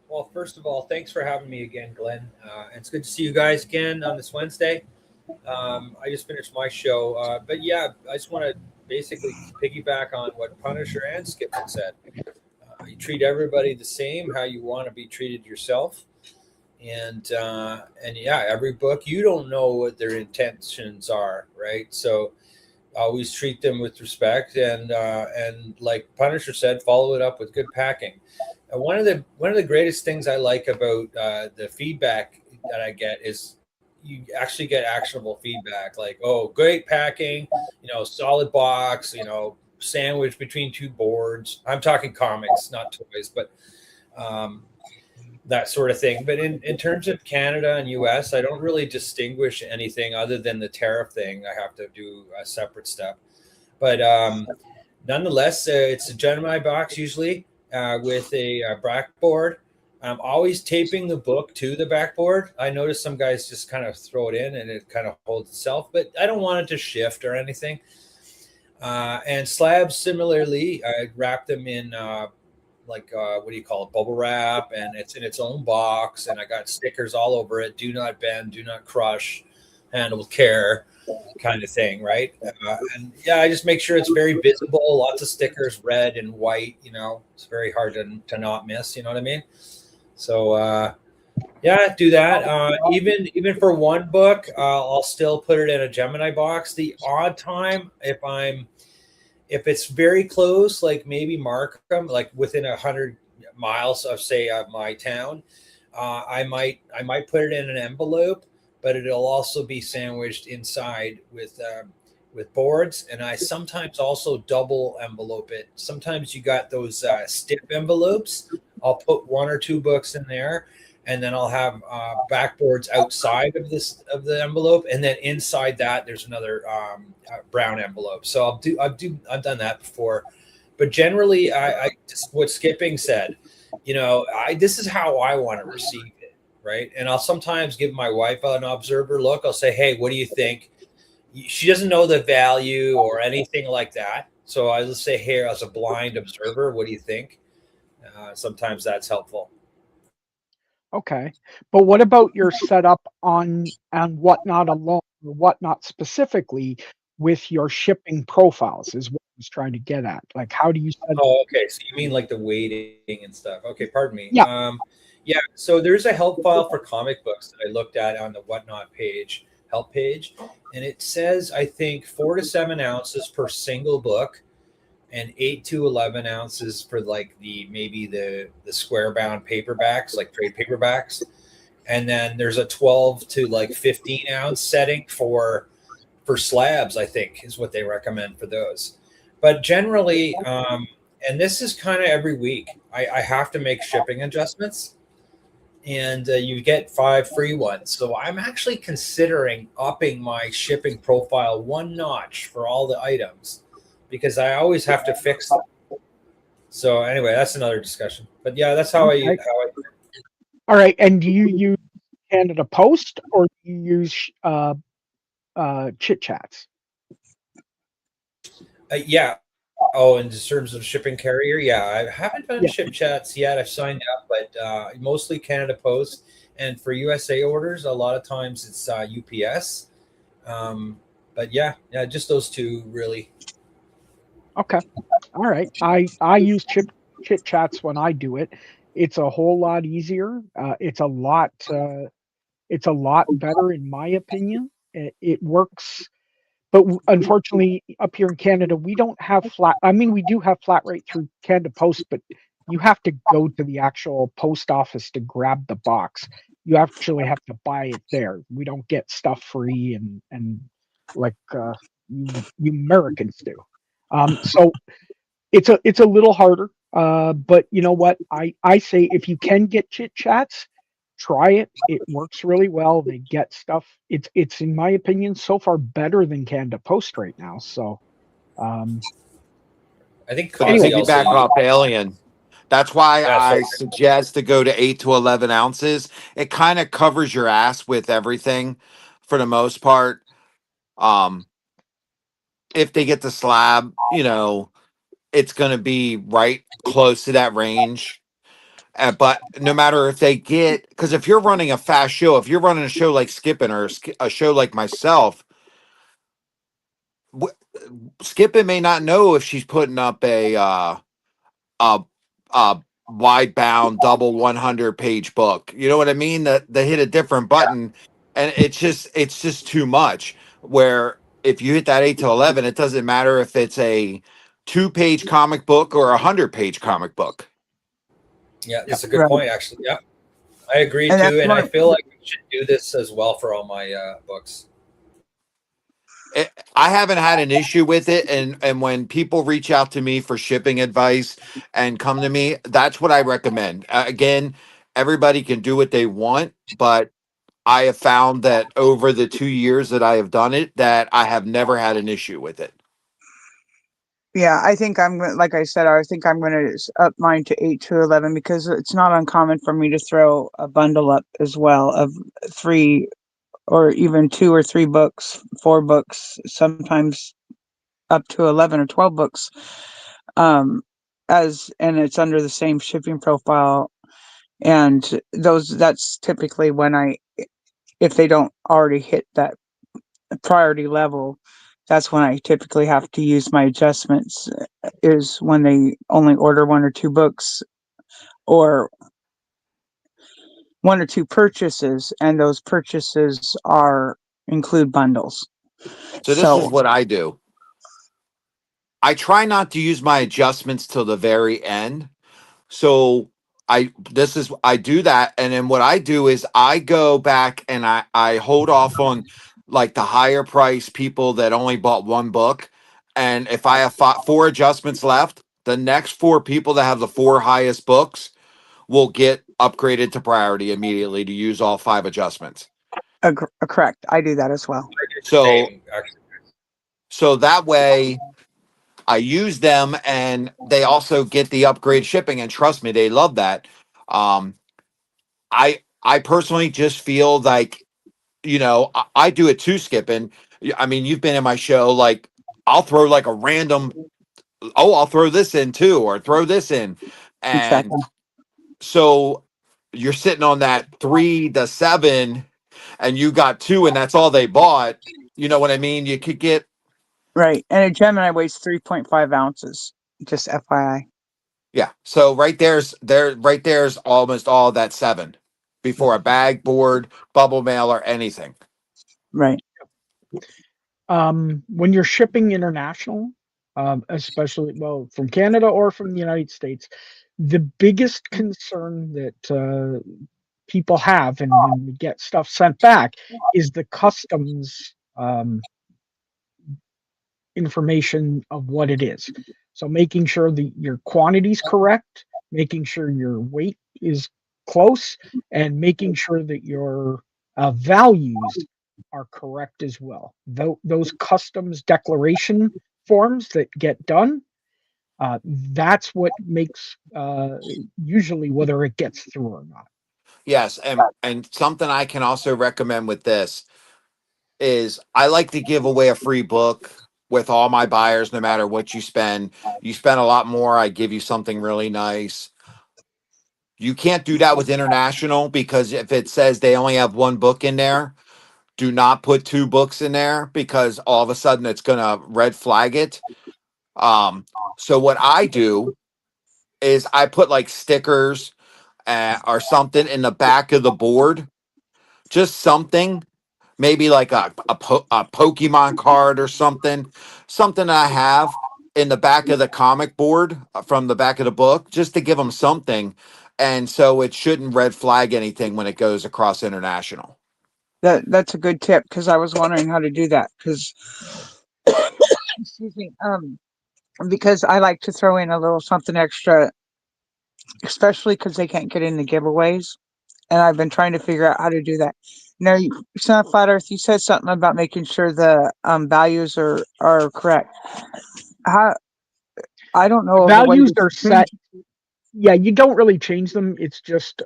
E: Well, first of all, thanks for having me again, Glenn. And it's good to see you guys again on this Wednesday. I just finished my show, but yeah, I just want to basically piggyback on what Punisher and Skip had said. You treat everybody the same, how you want to be treated yourself, and yeah, every book you don't know what their intentions are, right? So always treat them with respect, and like Punisher said, follow it up with good packing. One of the greatest things I like about the feedback that I get is you actually get actionable feedback, like, oh, great packing, solid box, sandwich between two boards. I'm talking comics, not toys, but um, that sort of thing. But in terms of Canada and US, I don't really distinguish anything other than the tariff thing. I have to do a separate step. But nonetheless, it's a Gemini box usually with a backboard. I'm always taping the book to the backboard. I notice some guys just kind of throw it in and it kind of holds itself, but I don't want it to shift or anything. And slabs, similarly, I wrap them in what do you call it, bubble wrap, and it's in its own box, and I got stickers all over it: do not bend, do not crush, handle with care, kind of thing, right? And yeah, I just make sure it's very visible, lots of stickers, red and white. It's very hard to not miss, you know what I mean? So yeah, do that. Even for one book, I'll still put it in a Gemini box. The odd time, if it's very close, like maybe Markham, like within 100 miles of, say, my town, I might put it in an envelope, but it'll also be sandwiched inside with boards. And I sometimes also double envelope it. Sometimes you got those stiff envelopes. I'll put one or two books in there, and then I'll have backboards outside of the envelope, and then inside that there's another brown envelope. So I've done that before, but generally I just what Skipping said, this is how I want to receive it, right? And I'll sometimes give my wife an observer look. I'll say, hey, what do you think? She doesn't know the value or anything like that, so I just say, here, as a blind observer, what do you think? Sometimes that's helpful.
B: Okay. But what about your setup on Whatnot alone, or Whatnot specifically, with your shipping profiles is what I was trying to get at. Like, how do you set?
E: Oh, okay. So you mean like the weighting and stuff? Okay, pardon me.
B: Yeah.
E: Yeah. So there's a help file for comic books that I looked at on the Whatnot page, help page, and it says, I think, 4 to 7 ounces per single book, and 8 to 11 ounces for like the square bound paperbacks, like trade paperbacks, and then there's a 12 to like 15 ounce setting for slabs, I think, is what they recommend for those. But generally, and this is kind of every week, I have to make shipping adjustments, and you get 5 free ones. So I'm actually considering upping my shipping profile one notch for all the items, because I always have to fix them. So anyway, that's another discussion. But yeah, that's how
B: Okay.
E: I
B: All right. And do you use Canada Post or do you use Chit Chats?
E: yeah. Oh, in terms of shipping carrier, yeah, I haven't done
B: Yeah.
E: ship chats yet. I've signed up, but mostly Canada Post. And for USA orders, a lot of times it's UPS. But yeah, just those two really.
B: Okay. All right. I use Chit Chats when I do it. It's a whole lot easier. It's a lot better in my opinion. It works, but unfortunately up here in Canada we don't have flat. I mean, we do have flat rate through Canada Post, but you have to go to the actual post office to grab the box. You actually have to buy it there. We don't get stuff free and like you Americans do. So it's a little harder. But you know what? I say if you can get chit chats, try it. It works really well. They get stuff. It's in my opinion so far better than Canada Post right now. So um,
E: I think
D: But to
E: Causey
B: anyway,
E: also
D: piggyback
E: used.
D: off Alien, that's why
E: Yeah, so
D: I suggest to go to 8 to 11 ounces. It kind of covers your ass with everything for the most part. Um, if they get the slab, it's going to be right close to that range. But no matter if they get, because if you're running a fast show, if you're running a show like Skipping or a show like myself, w- Skipping may not know if she's putting up a a wide bound double 100-page book. You know what I mean? That they hit a different button, and it's just too much. Where if you hit that 8 to 11, it doesn't matter if it's a 2-page comic book or a 100-page comic book.
E: yeah,
B: yeah.
E: that's a good
C: Right.
E: point, actually. Yeah, I agree
C: And that's
E: too, and I
C: one.
E: feel like we should do this as well for all my books.
D: I haven't had an issue with it, and when people reach out to me for shipping advice and come to me, that's what I recommend. Again, everybody can do what they want, but I have found that over the 2 years that I have done it, that I have never had an issue with it.
C: Yeah, I think like I said, I think I'm going to up mine to 8 to 11 because it's not uncommon for me to throw a bundle up as well of 3 or even 2 or 3 books, 4 books, sometimes up to 11 or 12 books. Um, and it's under the same shipping profile. And that's typically when if they don't already hit that priority level, that's when I typically have to use my adjustments, is when they only order 1 or 2 books or 1 or 2 purchases, and those purchases are include bundles.
D: So this is
C: So
D: what I do. I try not to use my adjustments till the very end. So I do that, and then what I do is I go back and I hold off on like the higher price people that only bought one book, and if I have 4 adjustments left, the next 4 people that have the 4 highest books will get upgraded to priority immediately to use all 5 adjustments.
C: correct, I do that as well.
E: I do the
D: So
E: same, actually.
D: so that way I use them and they also get the upgrade shipping, and trust me, they love that. Um I personally just feel like, I do it too, Skipping. I mean, you've been in my show, like I'll throw like a random, I'll throw this in too, or throw this in. And
C: Exactly.
D: so you're sitting on that 3 to 7 and you got 2 and that's all they bought. You know what I mean? You could get,
C: Right. And a Gemini weighs 3.5 ounces. Just FYI.
D: yeah. So right there's almost all that 7 before a bag, board, bubble mail, or anything.
C: Right.
B: When you're shipping international, especially well from Canada or from the United States, the biggest concern that people have, and when we get stuff sent back, is the customs information of what it is. So making sure that your quantity is correct, making sure your weight is close, and making sure that your values are correct as well. Those customs declaration forms that get done, that's what makes usually whether it gets through or not.
D: Yes, and something I can also recommend with this is I like to give away a free book with all my buyers, no matter what you spend. You spend a lot more, I give you something really nice. You can't do that with international because if it says they only have one book in there, do not put 2 books in there because all of a sudden it's gonna red flag it. Um, so what I do is I put like stickers or something in the back of the board, just something, maybe like a Pokemon card or something I have. in the back of the comic board from the back of the book, just to give them something. And so it shouldn't red flag anything when it goes across international.
C: That's a good tip, because I was wondering how to do that, because excuse me, because I like to throw in a little something extra, especially because they can't get in the giveaways, and I've been trying to figure out how to do that. Now, it's not Flat Earth. You said something about making sure the values are correct. How I don't know of a way
B: Values
C: to
B: are
C: change.
B: set. Yeah, you don't really change them. It's just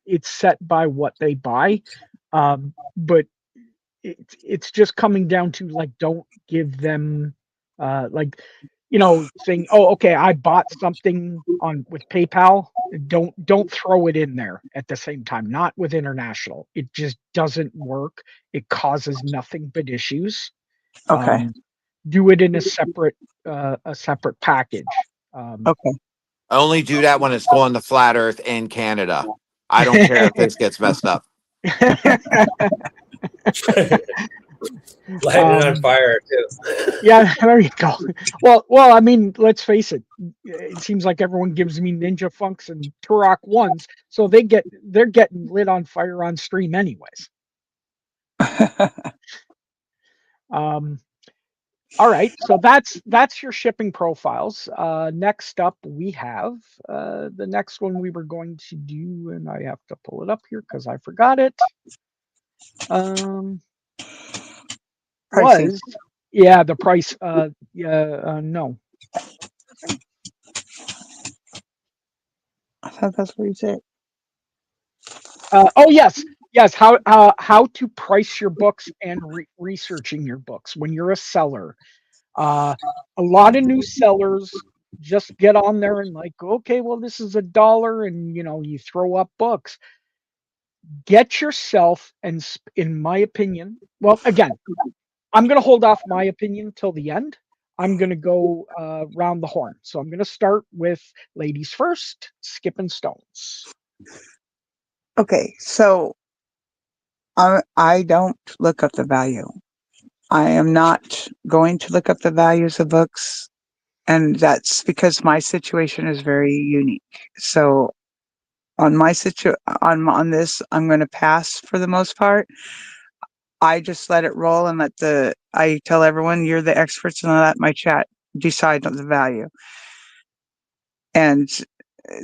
B: it's set by what they buy. But it's just coming down to, like, don't give them like, saying, oh, okay, I bought something on with PayPal. Don't throw it in there at the same time. Not with international. It just doesn't work. It causes nothing but issues.
C: Okay.
B: Um, do it in a separate package.
C: Okay.
D: I only do that when it's going to Flat Earth in Canada. I don't care if this gets messed up.
E: Light it on
B: um,
E: fire too.
B: Yeah, there you go. Well, I mean, let's face it. It seems like everyone gives me Ninja Funks and Turok ones, so they're getting lit on fire on stream anyways. Um, all right, so that's your shipping profiles. Next up, we have the next one we were going to do, and I have to pull it up here because I forgot it. Um,
C: Pricing.
B: was Yeah, the price. Yeah, no.
C: I thought that's what you said.
B: Oh yes, yes. How to price your books and researching your books when you're a seller. Uh, a lot of new sellers just get on there and, like, okay, well, this is $1, and you throw up books. Get yourself, in my opinion. Well, again, I'm going to hold off my opinion till the end. I'm going to go round the horn. So I'm going to start with ladies first. Skipping stones.
C: Okay, so I don't look up the value. I am not going to look up the values of books, and that's because my situation is very unique. So on my on this, I'm going to pass for the most part. I just let it roll and I tell everyone, you're the experts, and I let my chat decide on the value. And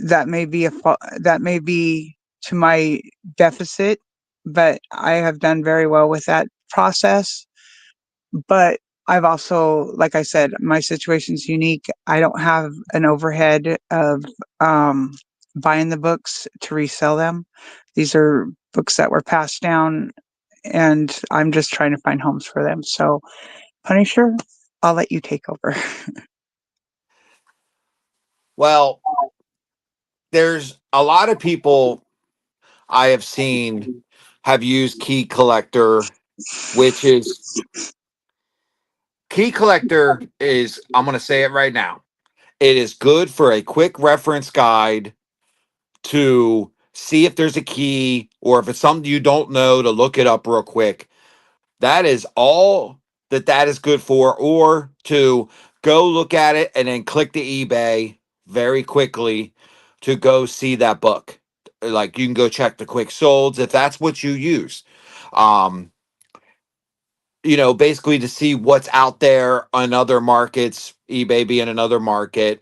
C: that may be to my deficit, but I have done very well with that process. But I've also, like I said, my situation's unique. I don't have an overhead of um, buying the books to resell them. These are books that were passed down, and I'm just trying to find homes for them. So, Punisher, I'll let you take over.
D: Well, there's a lot of people I have seen have used Key Collector, which is Key Collector is, I'm going to say it right now. It is good for a quick reference guide to see if there's a key, or if it's something you don't know, to look it up real quick. That is all that is good for, or to go look at it and then click the eBay very quickly to go see that book. Like, you can go check the quick solds if that's what you use. Um, basically to see what's out there on other markets, eBay being another market.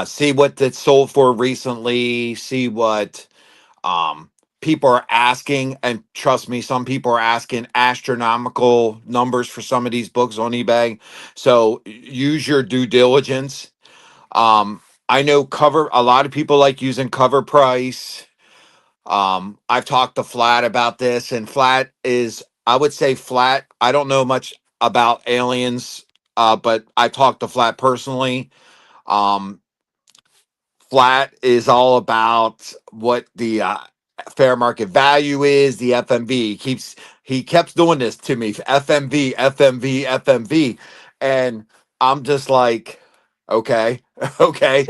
D: See what that's sold for recently, see what people are asking, and trust me, some people are asking astronomical numbers for some of these books on eBay. So use your due diligence. I know a lot of people like using cover price. I've talked to Flat about this, and Flat is, I would say, Flat. I don't know much about aliens, but I talked to Flat personally. Um, Flat is all about what the fair market value is, the FMV. He kept doing this to me, FMV, FMV, FMV, and I'm just like, Okay. Okay.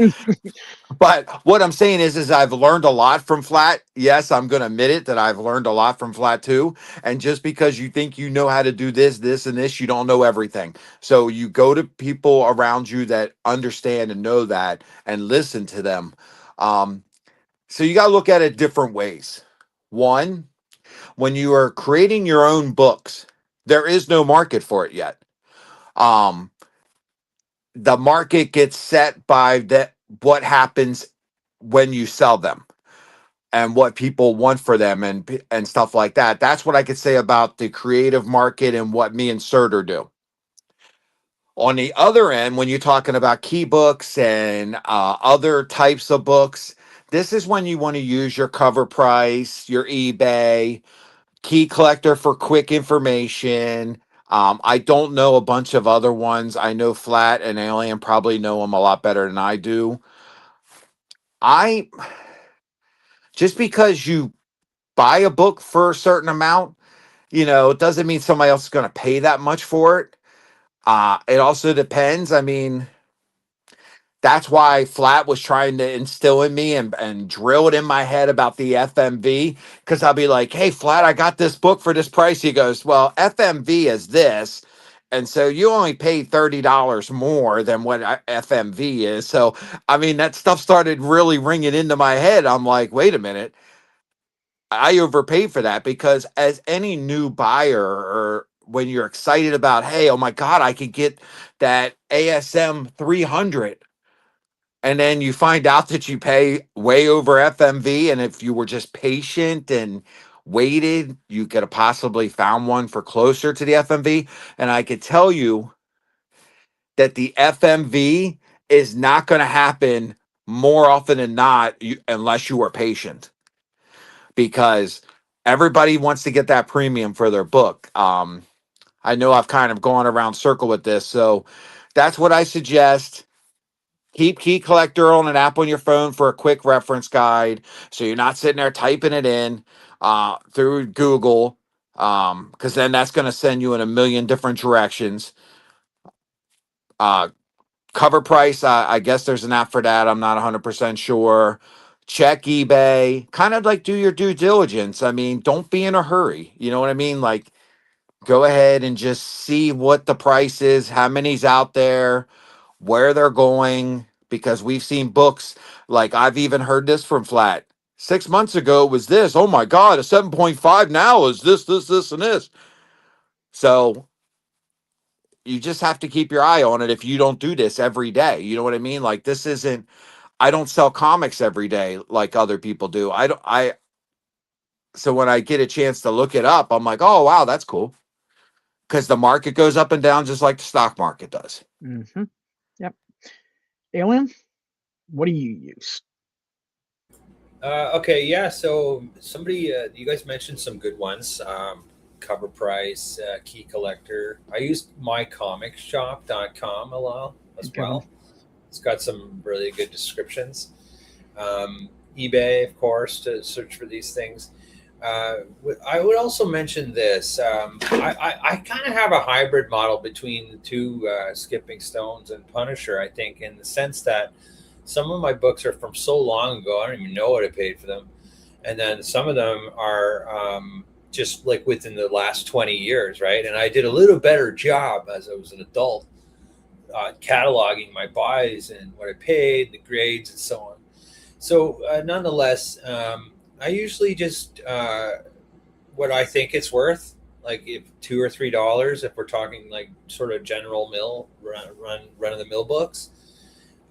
D: But what I'm saying is I've learned a lot from flat. Yes, I'm going to admit it that I've learned a lot from flat too. And just because you think you know how to do this, this, and this, you don't know everything. So you go to people around you that understand and know that and listen to them. Um, so you got to look at it different ways. One, when you are creating your own books, there is no market for it yet. Um, the market gets set by what happens when you sell them and what people want for them and stuff like that. That's what I could say about the creative market and what me and Surter do. On the other end, when you're talking about key books and other types of books, this is when you want to use your cover price, your eBay, key collector for quick information. I don't know a bunch of other ones. I know Flat and Alien probably know them a lot better than I do. I just because you buy a book for a certain amount, it doesn't mean somebody else is going to pay that much for it. It also depends. I mean, that's why Flat was trying to instill in me and drill it in my head about the FMV. Because I'll be like, hey, Flat, I got this book for this price. He goes, well, FMV is this. And so you only paid $30 more than what FMV is. So, I mean, that stuff started really ringing into my head. I'm like, wait a minute. I overpaid for that because as any new buyer or when you're excited about, hey, oh my God, I could get that ASM 300. And then you find out that you pay way over FMV. And if you were just patient and waited, you could have possibly found one for closer to the FMV. And I could tell you that the FMV is not going to happen more often than not unless you are patient because everybody wants to get that premium for their book. I know I've kind of gone around circle with this. So that's what I suggest. Keep Key Collector on an app on your phone for a quick reference guide. So you're not sitting there typing it in through Google because then that's going to send you in a million different directions. Cover price, I guess there's an app for that. I'm not 100% sure. Check eBay, kind of like do your due diligence. I mean, don't be in a hurry. You know what I mean? Like, go ahead and just see what the price is, how many's out there, where they're going, because we've seen books like I've even heard this from Flat. 6 months ago it was this. Oh my God, a 7.5 now is this, and this. So you just have to keep your eye on it if you don't do this every day. You know what I mean? Like this isn't I don't sell comics every day like other people do. I don't I so when I get a chance to look it up, I'm like, "Oh, wow, that's cool." Cuz the market goes up and down just like the stock market does.
B: Mm-hmm. Yep. Alien, what do you use?
E: Okay, yeah. So somebody, you guys mentioned some good ones. Cover Price, Key Collector. I used mycomicshop.com a lot as
B: Okay.
E: well. It's got some really good descriptions. eBay, of course, to search for these things. I would also mention this. I kind of have a hybrid model between the two, Skipping Stones and Punisher, I think, in the sense that some of my books are from so long ago, I don't even know what I paid for them. And then some of them are just like within the last 20 years, right? And I did a little better job as I was an adult cataloging my buys and what I paid, the grades, and so on. So, nonetheless, I usually just what I think it's worth, like if $2 or $3, if we're talking like sort of general mill run of the mill books.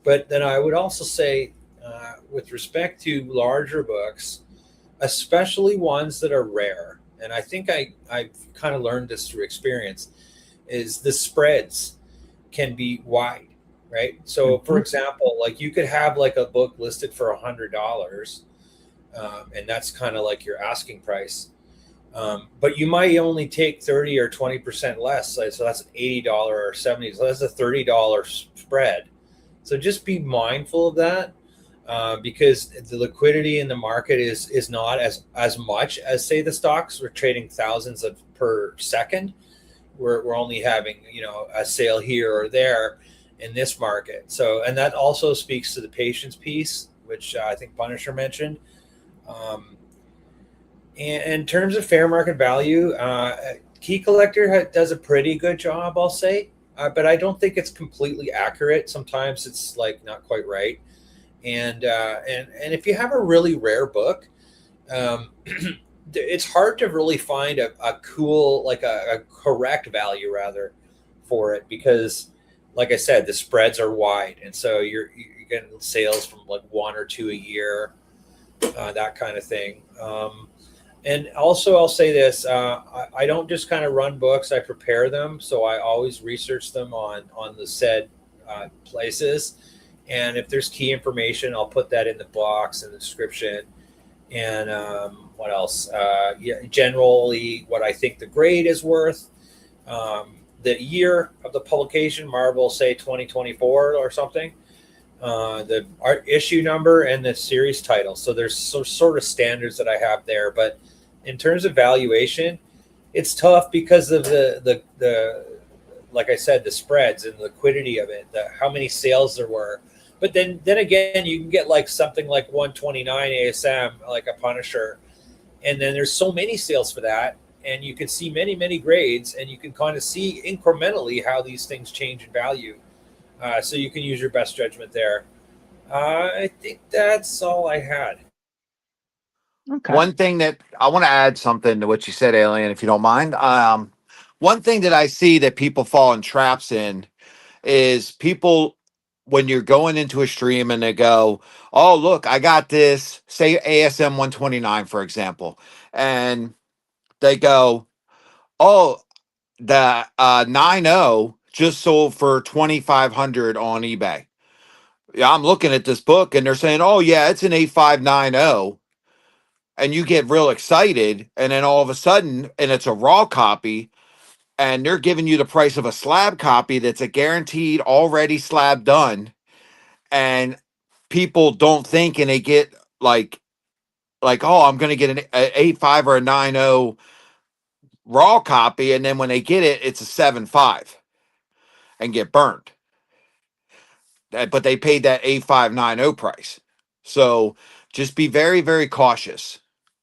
E: But then I would also say, with respect to larger books, especially ones that are rare, and I think I've kind of learned this through experience, is the spreads can be wide, right? So, for example, like you could have like a book listed for $100, and that's kind of like your asking price. But you might only take 30 or 20% less. So that's an $80 or $70. So that's a $30 spread. So just be mindful of that, because the liquidity in the market is not as much as, say, the stocks. We're trading thousands per second. We're only having a sale here or there, in this market. So, and that also speaks to the patience piece, which I think Punisher mentioned. Um, and in terms of fair market value, Key Collector does a pretty good job, I'll say. But I don't think it's completely accurate. Sometimes it's like not quite right. And if you have a really rare book, um, it's hard to really find a cool, like a correct value rather for it, because like I said, the spreads are wide, and so you're getting sales from like one or two a year, that kind of thing. And also, I'll say this: I don't just kind of run books; I prepare them. So I always research them on the said places, and if there's key information, I'll put that in the box in the description. And what else? Yeah, generally, what I think the grade is worth, the year of the publication, Marvel, say 2024 or something, the art issue number, and the series title. So there's sort of standards that I have there. But in terms of valuation, it's tough because of the like I said, the spreads and the liquidity of it, how many sales there were. But then again, you can get like something like 129 ASM, like a Punisher, and then there's so many sales for that, and you can see many grades, and you can kind of see incrementally how these things change in value. So you can use your best judgment there. I think that's all I had.
B: Okay.
D: One thing that I want to add something to what you said, Alien, if you don't mind. One thing that I see that people fall in traps in is people, when you're going into a stream and they go, "Oh, look, I got this," say ASM 129, for example, and they go, "Oh, the 90 just sold for 2,500 on eBay." Yeah, I'm looking at this book and they're saying, "Oh, yeah, it's an 8590." And you get real excited, and then all of a sudden, and it's a raw copy, and they're giving you the price of a slab copy that's a guaranteed already slab done, and people don't think, and they get like, oh, I'm going to get an 8.5 or a 9.0 raw copy, and then when they get it, it's a 7.5 and get burned. But they paid that 8.590 price. So just be very cautious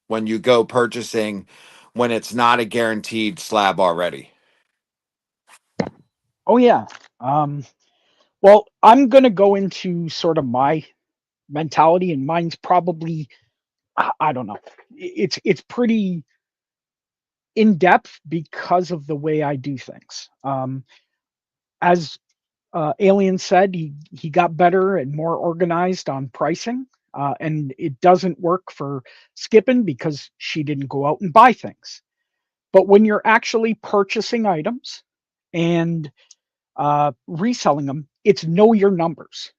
D: when you go purchasing when it's not a guaranteed slab already.
B: Oh yeah. Um, well, I'm going to go into sort of my mentality, and mine's probably, I don't know. It's pretty in depth because of the way I do things. As Alien said, he got better and more organized on pricing, and it doesn't work for Skippin because she didn't go out and buy things. But when you're actually purchasing items and reselling them, it's know your numbers.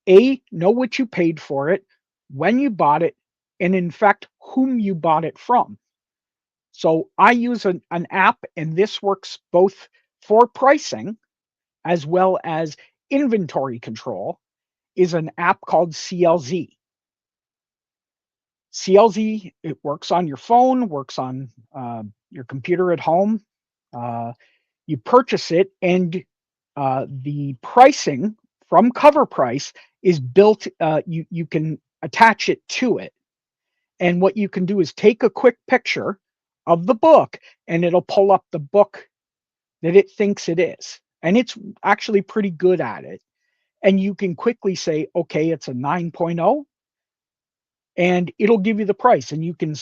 B: Know what you paid for it, when you bought it, and in fact, whom you bought it from. So I use an app, and this works both for pricing as well as inventory control, is an app called CLZ. CLZ, it works on your phone, works on your computer at home. Uh, you purchase it, and the pricing from cover price is built. You can attach it to it, and what you can do is take a quick picture of the book, and it'll pull up the book that it thinks it is, and it's actually pretty good at it. And you can quickly say, okay, it's a 9.0, and it'll give you the price, and you can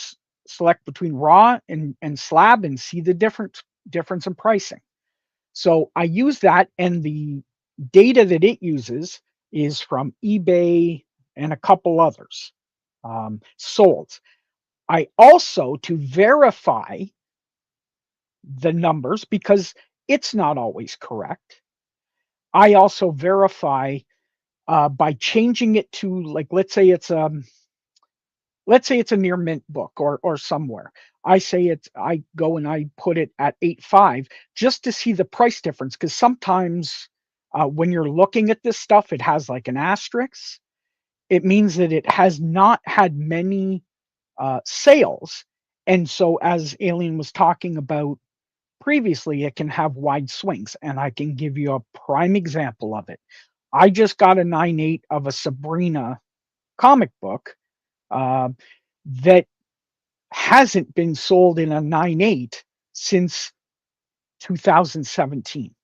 B: select between raw and slab and see the difference in pricing. So I use that, and the data that it uses is from eBay and a couple others, sold. I also, to verify the numbers, because it's not always correct, I also verify by changing it to, like, let's say it's a near mint book or somewhere. I go and I put it at 8.5 just to see the price difference, because sometimes when you're looking at this stuff, it has like an asterisk. It means that it has not had many sales. And so, as Alien was talking about previously, it can have wide swings, and I can give you a prime example of it. I just got a 9.8 of a Sabrina comic book uh, that hasn't been sold in a 9.8 since 2017.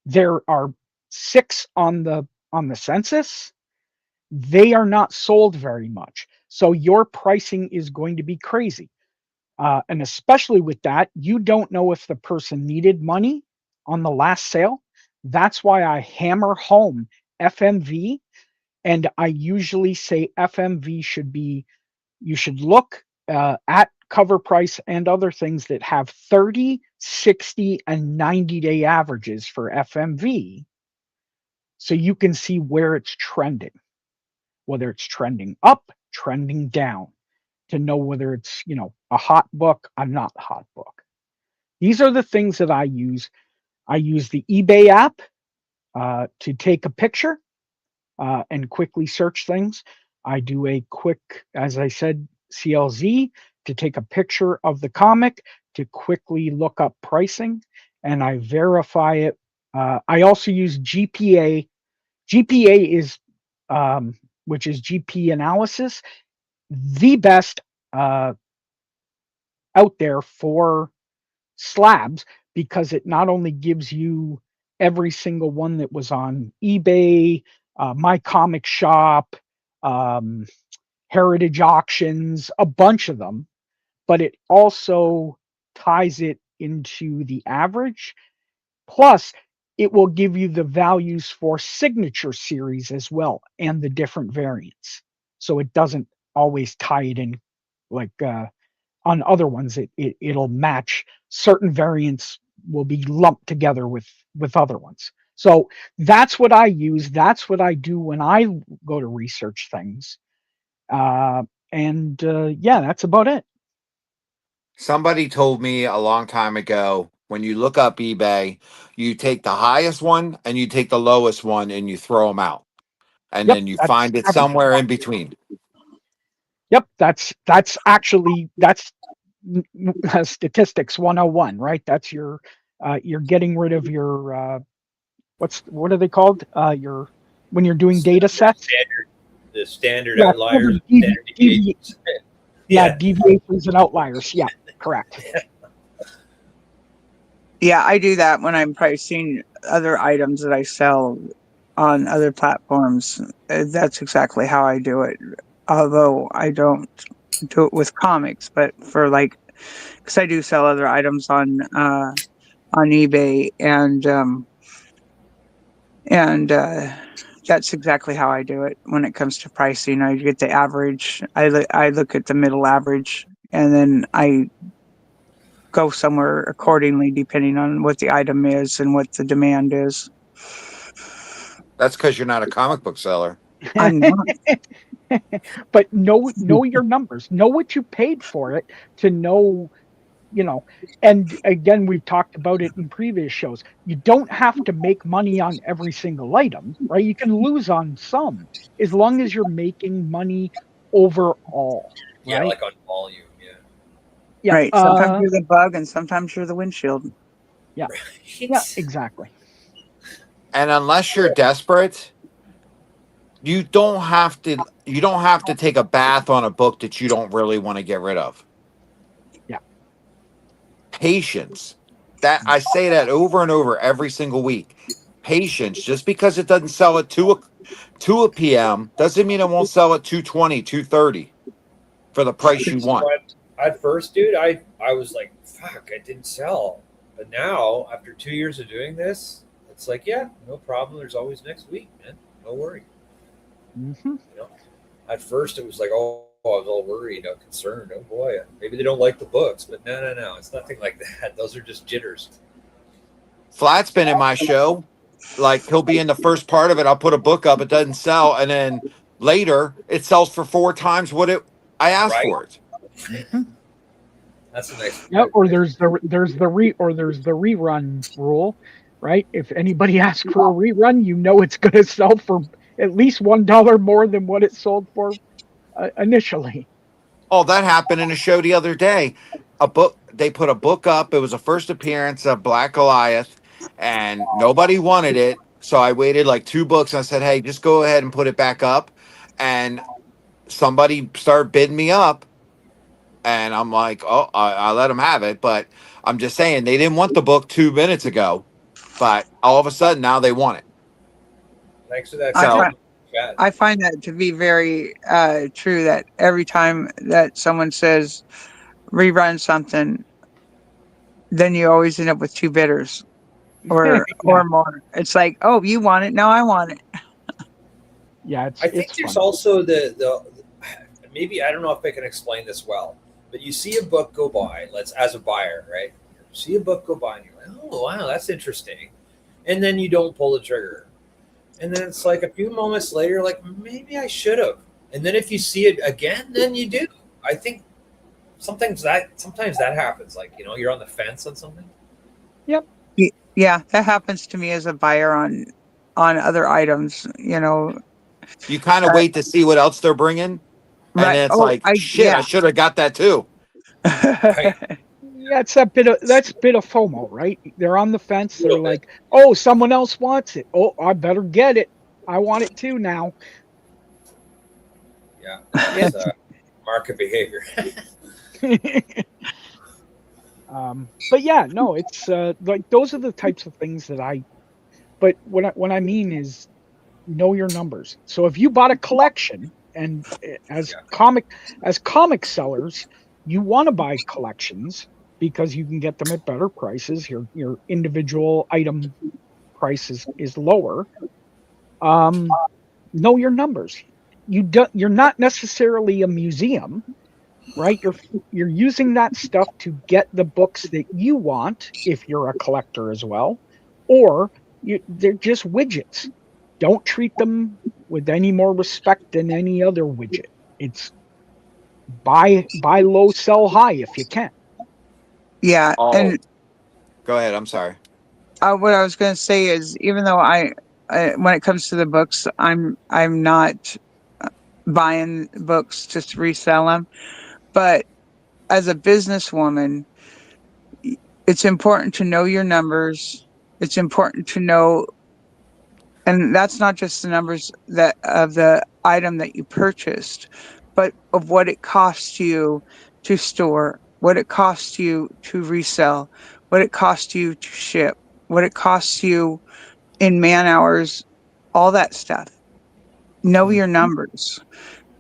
B: There are 6 on the census. They are not sold very much. So your pricing is going to be crazy. And especially with that, you don't know if the person needed money on the last sale. That's why I hammer home FMV. And I usually say FMV should be, you should look at cover price and other things that have 30, 60, and 90-day averages for FMV, so you can see where it's trending, whether it's trending up, trending down, to know whether it's, a hot book, a not hot book. These are the things that I use. I use the eBay app to take a picture and quickly search things. I do a quick, as I said, CLZ to take a picture of the comic to quickly look up pricing, and I verify it. I also use GPA. GPA is, which is GP analysis, the best out there for slabs, because it not only gives you every single one that was on eBay, My Comic Shop, um, Heritage Auctions, a bunch of them, but it also ties it into the average. Plus, it will give you the values for signature series as well and the different variants. So it doesn't always tie it in like on other ones. It'll match certain variants, will be lumped together with other ones. So that's what I use. That's what I do when I go to research things. And yeah, that's about it.
D: Somebody told me a long time ago, when you look up eBay, you take the highest one and you take the lowest one and you throw them out. And
B: Yep,
D: then you
B: that's
D: find it
B: average.
D: somewhere in between.
B: Yep, that's actually that's statistics 101, right? That's your you're getting rid of your what are they called? Your when you're doing data sets.
E: The standard
B: Yeah,
E: outliers, standard deviations.
B: yeah, deviations and outliers. Yeah, correct.
C: Yeah, I do that when I'm pricing other items that I sell on other platforms. That's exactly how I do it. Although I don't do it with comics, but for like, because I do sell other items on eBay, and that's exactly how I do it when it comes to pricing. I get the average. I look at the middle average, and then I go somewhere accordingly, depending on what the item is and what the demand is.
D: That's because you're not a comic book seller.
C: I'm not.
B: But know your numbers. Know what you paid for it to know, you know. And again, we've talked about it in previous shows. You don't have to make money on every single item, right? You can lose on some as long as you're making money overall,
E: Yeah,
B: right?
E: like on volume. Yeah.
B: Yeah.
C: Right. Sometimes you're the bug and sometimes you're the windshield.
B: Yeah. Yeah, exactly.
D: And unless you're desperate, you don't have to take a bath on a book that you don't really want to get rid of.
B: Yeah.
D: Patience. That I say that over and over every single week. Patience. Just because it doesn't sell at 2 p.m. doesn't mean it won't sell at 2:20, 2:30 for the price you want.
E: At first, dude, I was like, fuck, I didn't sell. But now, after 2 years of doing this, it's like, yeah, no problem. There's always next week, man. No worry.
B: Hmm.
E: You know, at first it was like, oh, I was all worried, concerned. Oh boy, maybe they don't like the books, but no, it's nothing like that. Those are just jitters.
D: Flat's been in my show. Like he'll be in the first part of it. I'll put a book up, it doesn't sell, and then later it sells for 4 times what I asked
E: Right.
D: for it.
B: Hmm.
E: That's a nice.
B: Yeah, or there's the rerun rule, right? If anybody asks for a rerun, you know it's going to sell for at least $1 more than what it sold for initially.
D: Oh, that happened in a show the other day. a book. They put a book up. It was a first appearance of Black Goliath, and nobody wanted it. So I waited like 2 books. And I said, "Hey, just go ahead and put it back up." And somebody started bidding me up, and I'm like, "Oh, I let them have it." But I'm just saying they didn't want the book 2 minutes ago, but all of a sudden now they want it.
E: Thanks for that
C: I
D: So
C: find
E: statement, Chad.
C: I find that to be very true. That every time that someone says rerun something, then you always end up with 2 bidders
B: Yeah,
C: or more. It's like, oh, you want it? No, I want it.
B: yeah,
E: I
B: it's
E: think there's
B: fun.
E: also the maybe I don't know if I can explain this well, but you see a book go by, let's as a buyer, right? You see a book go by and you're like, oh wow, that's interesting. And then you don't pull the trigger. And then it's like a few moments later, like maybe I should have. And then if you see it again, then you do. I think sometimes that happens. Like, you're on the fence on something.
B: Yep.
C: Yeah, that happens to me as a buyer on other items.
D: you kind of
C: Uh,
D: wait to see what else they're bringing, and
C: right?
D: then it's
C: Oh,
D: like, shit, I should have got that too.
E: Right.
B: Yeah, it's that bit of that's bit of FOMO, right? They're on the fence.
E: A
B: They're
E: little bit.
B: like, "Oh, someone else wants it. Oh, I better get it. I want it too now."
E: Yeah. That's market behavior.
B: But yeah, no, it's like those are the types of things that I. But what I mean is know your numbers. So if you bought a collection, and
E: Yeah.
B: as comic sellers, you want to buy collections because you can get them at better prices. Your individual item price is lower. Um, know your numbers. You're not necessarily a museum, right? You're using that stuff to get the books that you want if you're a collector as well, or they're just widgets. Don't treat them with any more respect than any other widget. It's buy low, sell high if you can.
C: Yeah,
D: Oh,
C: and
D: go ahead. I'm sorry.
C: what I was going to say is, even though when it comes to the books, I'm not buying books just to resell them, but as a businesswoman, it's important to know your numbers. It's important to know, and that's not just the numbers that of the item that you purchased, but of what it costs you to store, what it costs you to resell, what it costs you to ship, what it costs you in man hours, all that stuff. Know your
B: Mhm.
C: numbers.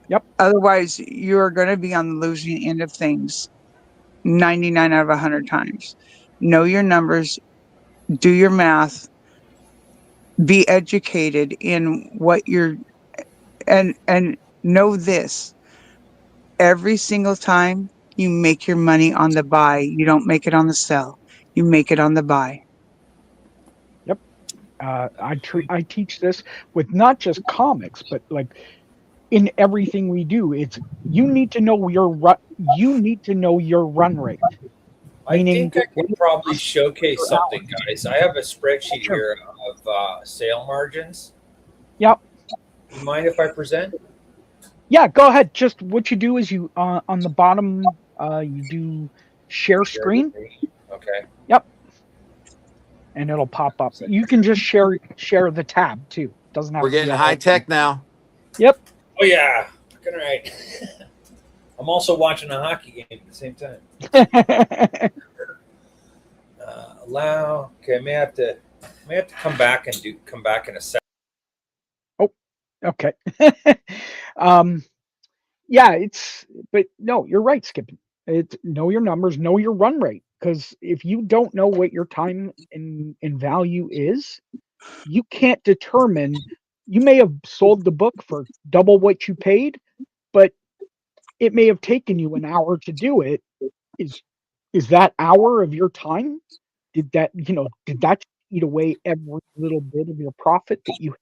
B: Yep.
C: Otherwise, you're going to be on the losing end of things 99 out of 100 times. Know your numbers, do your math, be educated in what you're, and know this: every single time you make your money on the buy, you don't make it on the sell. You make it on the buy.
B: Yep. I teach this with not just comics, but like in everything we do. It's you need to know your run rate.
E: I
B: Meaning,
E: think I
B: what
E: could
B: it
E: probably
B: costs
E: showcase
B: per hour.
E: something, guys. I have a spreadsheet
B: Sure.
E: here of sale margins.
B: Yep.
E: You mind if I present?
B: Yeah, go ahead. Just what you do is you on the bottom you do share
E: Share the
B: screen.
E: screen. Okay.
B: Yep, and it'll pop up. You can just share the tab too. Doesn't
D: We're
B: have to be
D: getting
B: a
D: high
B: whole thing.
D: tech now.
B: Yep.
E: Oh yeah. Fucking right. I'm also watching a hockey game at the same time. Allow. Okay, I may have to come back in a second.
B: Oh, okay. um yeah, but no, you're right, Skip. It's know your numbers, know your run rate. Because if you don't know what your time in value is, you can't determine. You may have sold the book for double what you paid, but it may have taken you an hour to do it. Is is that hour of your time? Did that eat away every little bit of your profit that you?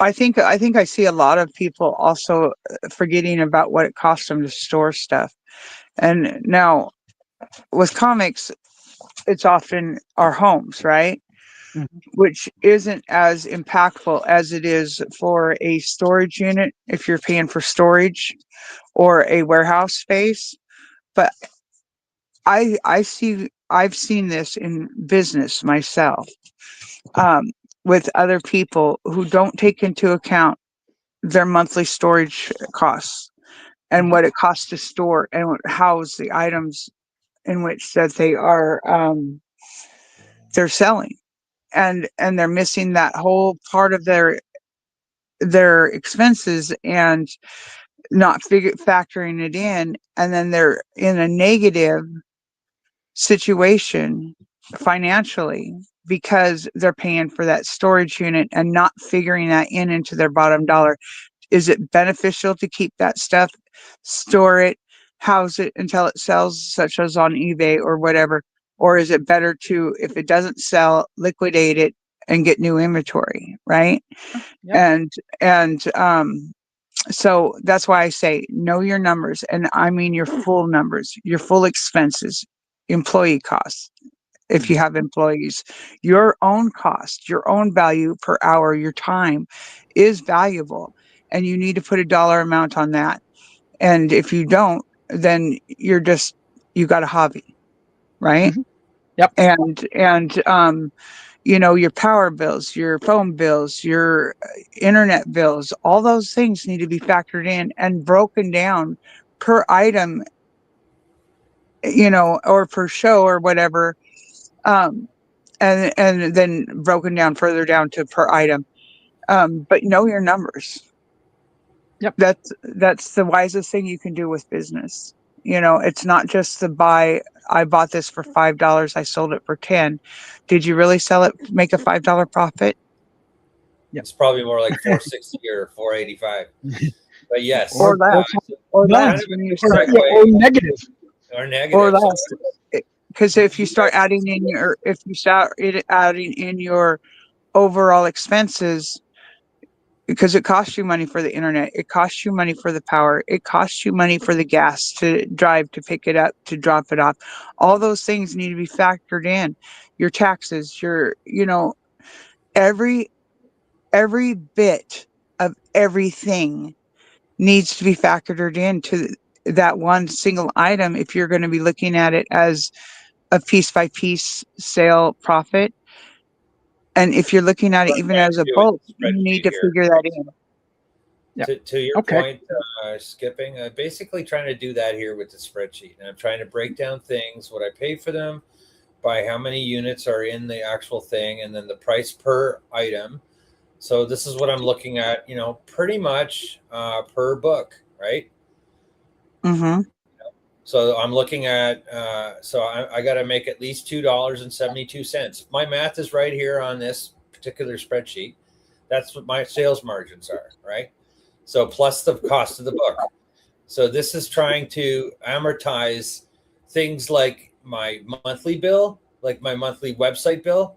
C: I think I see a lot of people also forgetting about what it costs them to store stuff. And now with comics, it's often our homes, right?
B: Mhm.
C: Which isn't as impactful as it is for a storage unit if you're paying for storage or a warehouse space. But I've seen this in business myself, um, with other people who don't take into account their monthly storage costs and what it costs to store and house the items in which that they're selling, and they're missing that whole part of their expenses and not factoring it in, and then they're in a negative situation financially because they're paying for that storage unit and not figuring that into their bottom dollar. Is it beneficial to keep that stuff, store it, house it until it sells, such as on eBay or whatever? Or is it better to, if it doesn't sell, liquidate it and get new inventory, right?
B: Yep.
C: And so that's why I say know your numbers, and I mean your full numbers, your full expenses, employee costs. If you have employees, your own cost, your own value per hour, your time is valuable, and you need to put a dollar amount on that. And if you don't, then you got a hobby, right?
B: Mhm. Yep.
C: And your power bills, your phone bills, your internet bills, all those things need to be factored in and broken down per item, or per show or whatever. Um, and then broken down further down to per item. But know your numbers.
B: Yep.
C: That's the wisest thing you can do with business. It's not just the buy. I bought this for $5. I sold it for 10. Did you really sell it? Make a $5 profit?
E: It's probably more like 460 or 485. But yes,
C: Or less. Or
B: no,
C: less
E: kind of
C: when
E: a
C: you
E: good
C: start,
B: or
E: segue
B: negative.
E: or
C: or
E: negative. So
C: less. Because if you start adding in your overall expenses, because it costs you money for the internet, it costs you money for the power, it costs you money for the gas to drive, to pick it up, to drop it off. All those things need to be factored in. Your taxes, every every bit of everything needs to be factored into that one single item if you're going to be looking at it as a piece by piece sale profit. And if you're looking at it
E: what I'm
C: even
E: trying
C: as
E: to
C: a
E: do with
C: bulk,
E: the
C: you need
E: spreadsheet
C: to
E: here.
C: figure that in.
B: Yeah.
E: To your
B: Okay.
E: point, skipping, basically trying to do that here with the spreadsheet. And I'm trying to break down things, what I pay for them, by how many units are in the actual thing, and then the price per item. So this is what I'm looking at, pretty much per book, right?
C: Mm-hmm.
E: So I'm looking at, so I got to make at least $2.72. If my math is right here on this particular spreadsheet, that's what my sales margins are, right? So plus the cost of the book. So this is trying to amortize things like my monthly bill, like my monthly website bill,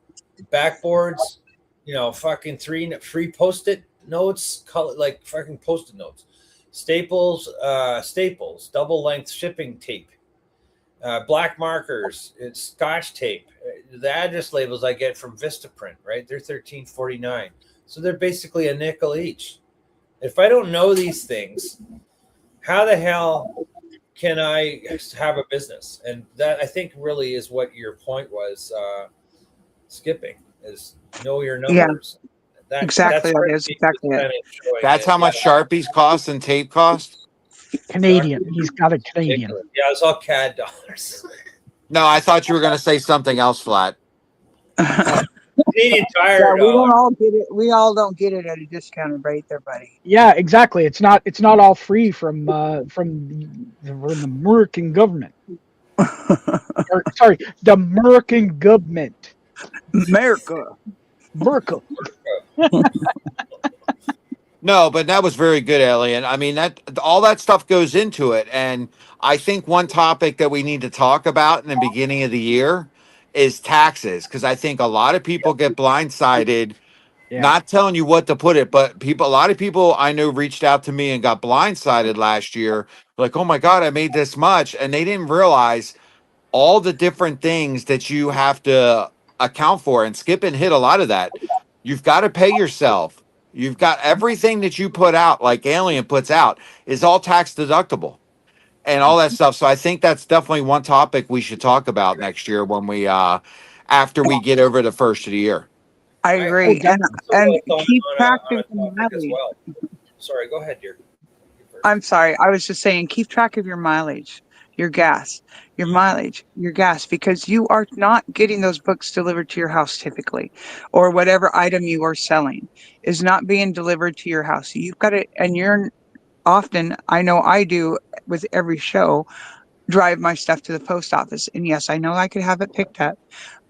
E: backboards, fucking three free post-it notes, like fucking post-it notes, staples, double length shipping tape, black markers, it's scotch tape, the address labels I get from Vistaprint, right? They're $13.49, so they're basically a nickel each. If I don't know these things, how the hell can I have a business? And that, I think, really is what your point was, skipping, is know your
C: Yeah,
E: numbers. That's
C: exactly. That is exactly it.
E: kind of showing
D: That's
E: it.
D: how much Sharpies cost and tape cost.
B: Canadian. He's got a Canadian.
E: Ridiculous. Yeah, it's all CAD dollars.
D: No, I thought you were going to say something else, Flat.
B: Oh,
E: Canadian
C: Yeah,
E: Tire
C: we don't
E: dollar.
C: all get it. We all don't get it at a discounted rate there, buddy.
B: yeah, exactly. It's not all free from the American government. Or sorry, the American government.
C: America.
B: Merkel.
D: No, but that was very good, Alien. I mean, that all that stuff goes into it, and I think one topic that we need to talk about in the beginning of the year is taxes, because I think a lot of people get blindsided.
B: Yeah.
D: Not telling you what to put it, but a lot of people I know reached out to me and got blindsided last year. Like, oh my God, I made this much, and they didn't realize all the different things that you have to account for. And Skip and hit a lot of that. You've got to pay yourself. You've got everything that you put out, like Alien puts out, is all tax deductible. and all that stuff. So I think that's definitely one topic we should talk about next year when we after we get over the first of the year.
C: I
B: Oh,
C: agree,
B: definitely.
C: and
E: Also on,
C: keep track
E: on
C: of
E: a
C: your
E: topic as
C: mileage.
E: well. Sorry, go ahead, dear. You first.
C: I'm sorry, I was just saying, keep track of your mileage, your gas, your mileage, your gas, because you are not getting those books delivered to your house typically, or whatever item you are selling is not being delivered to your house. You've got to, and you're often, I know I do with every show, drive my stuff to the post office. And yes, I know I could have it picked up,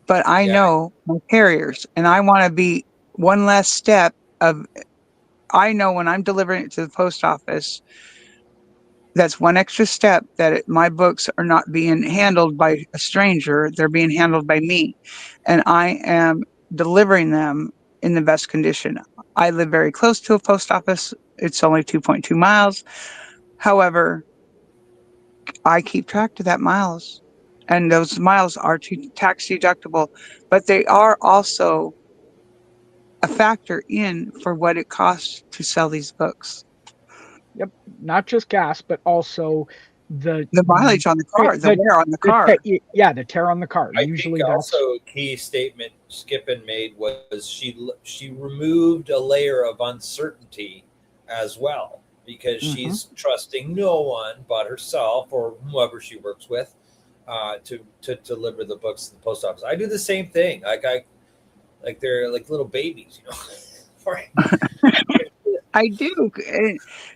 C: but I
E: Yeah,
C: know my carriers and I want to be one less step of, I know when I'm delivering it to the post office, that's one extra step that my books are not being handled by a stranger. They're being handled by me. And I am delivering them in the best condition. I live very close to a post office. It's only 2.2 miles. However, I keep track of that miles, and those miles are tax deductible, but they are also a factor in for what it costs to sell these books.
B: Yep, not just gas, but also the
C: The
B: the
C: mileage on the car, the wear on the car.
B: yeah, the tear on the car.
E: I think
B: Usually
E: also
B: that's
E: a key statement Skippin made was she removed a layer of uncertainty as well because
B: Mhm.
E: she's trusting no one but herself or whoever she works with to deliver the books to the post office. I do the same thing. Like they're like little babies, you know. Right.
C: I do.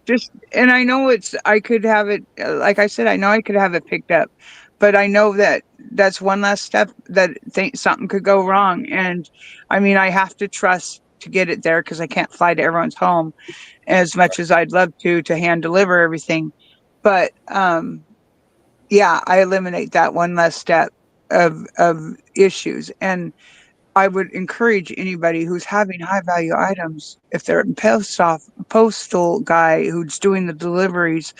C: Just, and I know I could have it, like I said, I know I could have it picked up, but I know that that's one last step that something could go wrong. And I mean, I have to trust to get it there because I can't fly to everyone's home as much as I'd love to hand deliver everything. But, yeah, I eliminate that one less step of issues. And I would encourage anybody who's having high value items, if they're a postal guy who's doing the deliveries,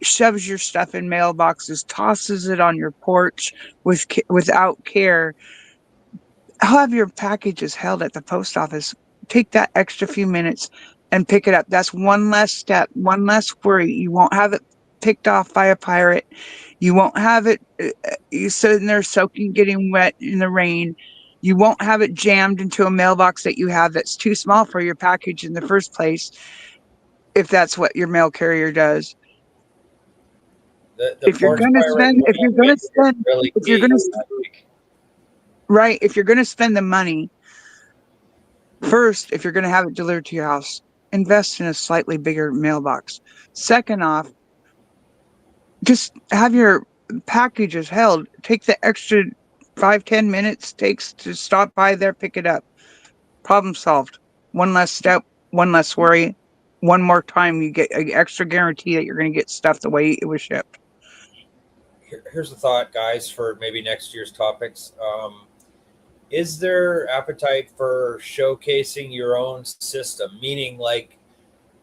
C: shoves your stuff in mailboxes, tosses it on your porch without care, have your packages held at the post office. Take that extra few minutes and pick it up. That's one less step, one less worry. You won't have it picked off by a pirate. You won't have it you sitting there soaking, getting wet in the rain. You won't have it jammed into a mailbox that you have that's too small for your package in the first place, if that's what your mail carrier does.
E: The
C: If you're
E: porch
C: gonna
E: pirate
C: spend, if you're gonna
E: moment is
C: spend,
E: really
C: if you're
E: key.
C: gonna right, if you're gonna spend the money, first, if you're gonna have it delivered to your house, invest in a slightly bigger mailbox. Second off, just have your packages held. Take the extra 5-10 minutes takes to stop by there, pick it up. Problem solved. One less step, one less worry. One more time, you get an extra guarantee that you're going to get stuff the way it was shipped.
E: Here's a thought, guys, for maybe next year's topics. Is there appetite for showcasing your own system? Meaning, like,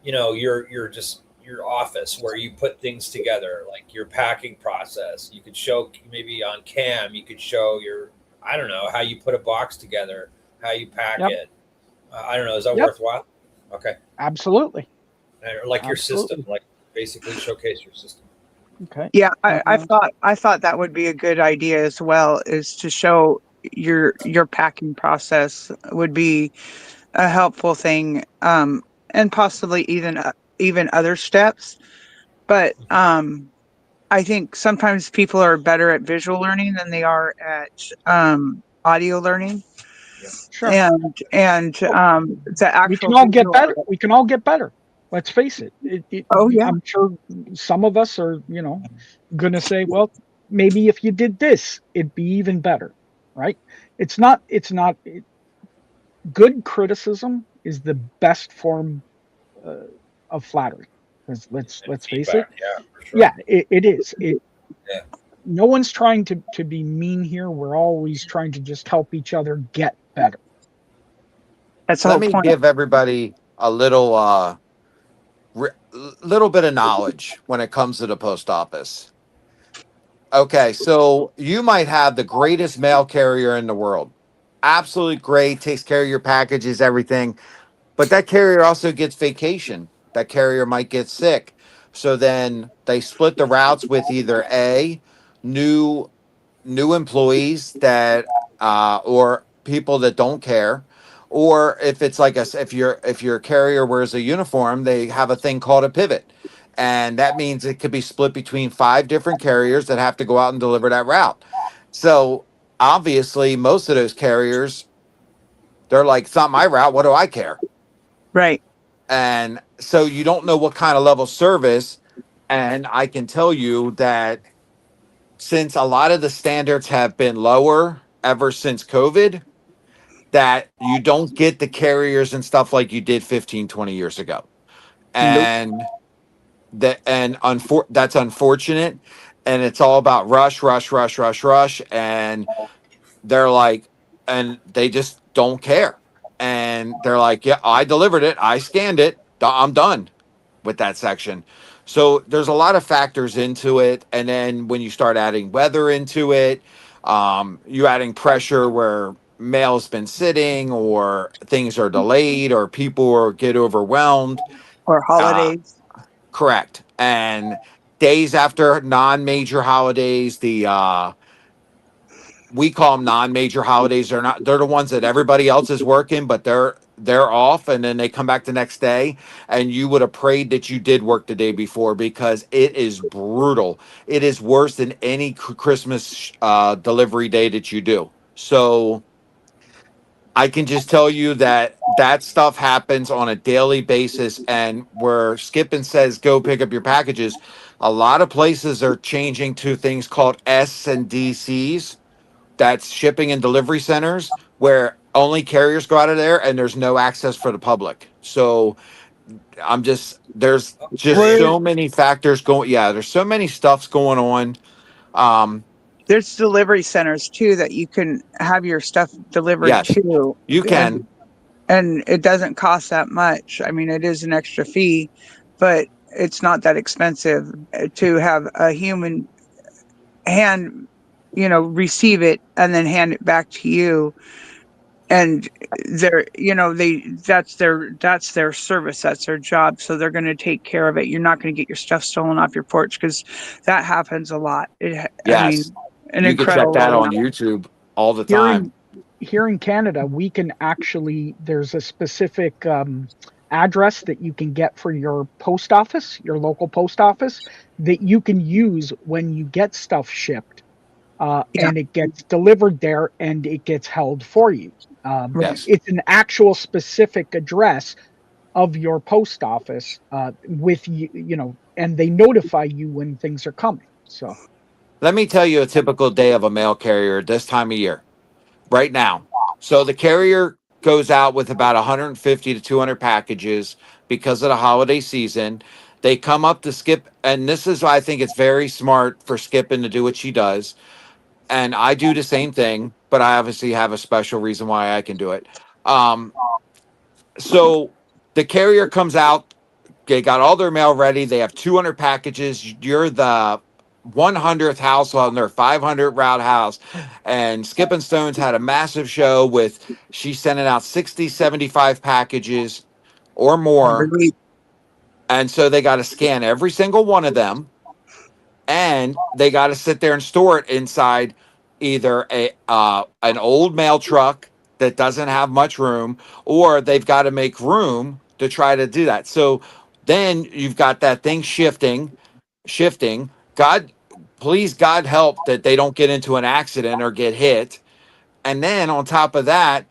E: you know, your just your office where you put things together, like your packing process. You could show maybe on cam. You could show your, I don't know, how you put a box together, how you pack
B: yep,
E: it. I don't know. Is that
B: yep,
E: worthwhile? Okay,
B: absolutely,
E: or like your system,
B: absolutely.
E: like basically showcase your system.
B: Okay.
C: Yeah,
B: Uh,
C: I thought that would be a good idea as well, is to show your packing process would be a helpful thing, and possibly even other steps. But I think sometimes people are better at visual learning than they are at audio learning,
E: Yeah.
B: sure.
C: and
B: Well,
C: the
B: we can
C: actual
B: all get
C: visual.
B: better. We can all get better. Let's face it.
C: Oh yeah,
B: I'm sure some of us are, gonna say, well, maybe if you did this, it'd be even better, right? It's not good criticism is the best form uh, of flattery. 'Cause
E: And
B: let's face it.
E: feedback, yeah, for sure.
B: Yeah, it is.
E: Yeah.
B: No one's trying to be mean here. We're always trying to just help each other get better.
C: that's the
D: Let
C: whole
D: me
C: point.
D: give everybody a little bit of knowledge when it comes to the post office. Okay, so you might have the greatest mail carrier in the world. Absolutely great, takes care of your packages, everything. But that carrier also gets vacation. That carrier might get sick. So then they split the routes with either A, new new employees that or people that don't care, or if it's like if your carrier wears a uniform, they have a thing called a pivot, and that means it could be split between five different carriers that have to go out and deliver that route. So obviously most of those carriers, they're like, it's not my route, what do I care?
C: Right.
D: And so you don't know what kind of level service. And I can tell you that since a lot of the standards have been lower ever since COVID, that you don't get the carriers and stuff like you did 15, 20 years ago.
C: Nope.
D: And that's unfortunate. And it's all about rush, rush, rush, rush, rush. And they're like, and they just don't care. And they're like, yeah, I delivered it. I scanned it. I'm done with that section. So there's a lot of factors into it. And then when you start adding weather into it, you adding pressure where mail's been sitting or things are delayed or people get overwhelmed.
C: Or
D: Uh,
C: holidays.
D: correct. And days after non-major holidays, we call them non-major holidays. They're the ones that everybody else is working, but they're off, and then they come back the next day, and you would have prayed that you did work the day before because it is brutal. It is worse than any Christmas delivery day that you do. So I can just tell you that that stuff happens on a daily basis, and where Skippin says go pick up your packages, a lot of places are changing to things called S and DCs, that's shipping and delivery centers, where only carriers go out of there and there's no access for the public. So there's just
C: Where
D: so many factors going. Yeah, there's so many stuffs going on. Um,
C: there's delivery centers too that you can have your stuff delivered
D: yes,
C: to,
D: you
C: and
D: can.
C: it doesn't cost that much. I mean, it is an extra fee, but it's not that expensive to have a human hand, receive it and then hand it back to you. And they're, that's their service, that's their job. So they're going to take care of it. You're not going to get your stuff stolen off your porch because that happens a lot. I
D: Yes,
C: mean, an
D: you can check
C: incredible
D: that on
C: amount.
D: YouTube all the
B: Here
D: time.
B: in here in Canada, we can actually there's a specific address that you can get for your post office, your local post office, that you can use when you get stuff shipped,
C: Yeah.
B: and it gets delivered there and it gets held for you.
C: Right.
D: Yes.
B: It's an actual specific address of your post office, with you, and they notify you when things are coming. So
D: Let me tell you a typical day of a mail carrier this time of year, right now. So the carrier goes out with about 150 to 200 packages because of the holiday season. They come up to Skip, and this is why I think it's very smart for Skippin to do what she does. And I do the same thing, but I obviously have a special reason why I can do it. Um, so the carrier comes out, they got all their mail ready. They have 200 packages. You're the 100th house on their 500 route house. And Skip and Stones had a massive show with, she's sending out 60, 75 packages or
C: Every
D: more.
C: week.
D: And so they got to scan every single one of them, and they got to sit there and store it inside either a an old mail truck that doesn't have much room, or they've got to make room to try to do that. So then you've got that thing shifting. God, please, God help that they don't get into an accident or get hit. And then on top of that,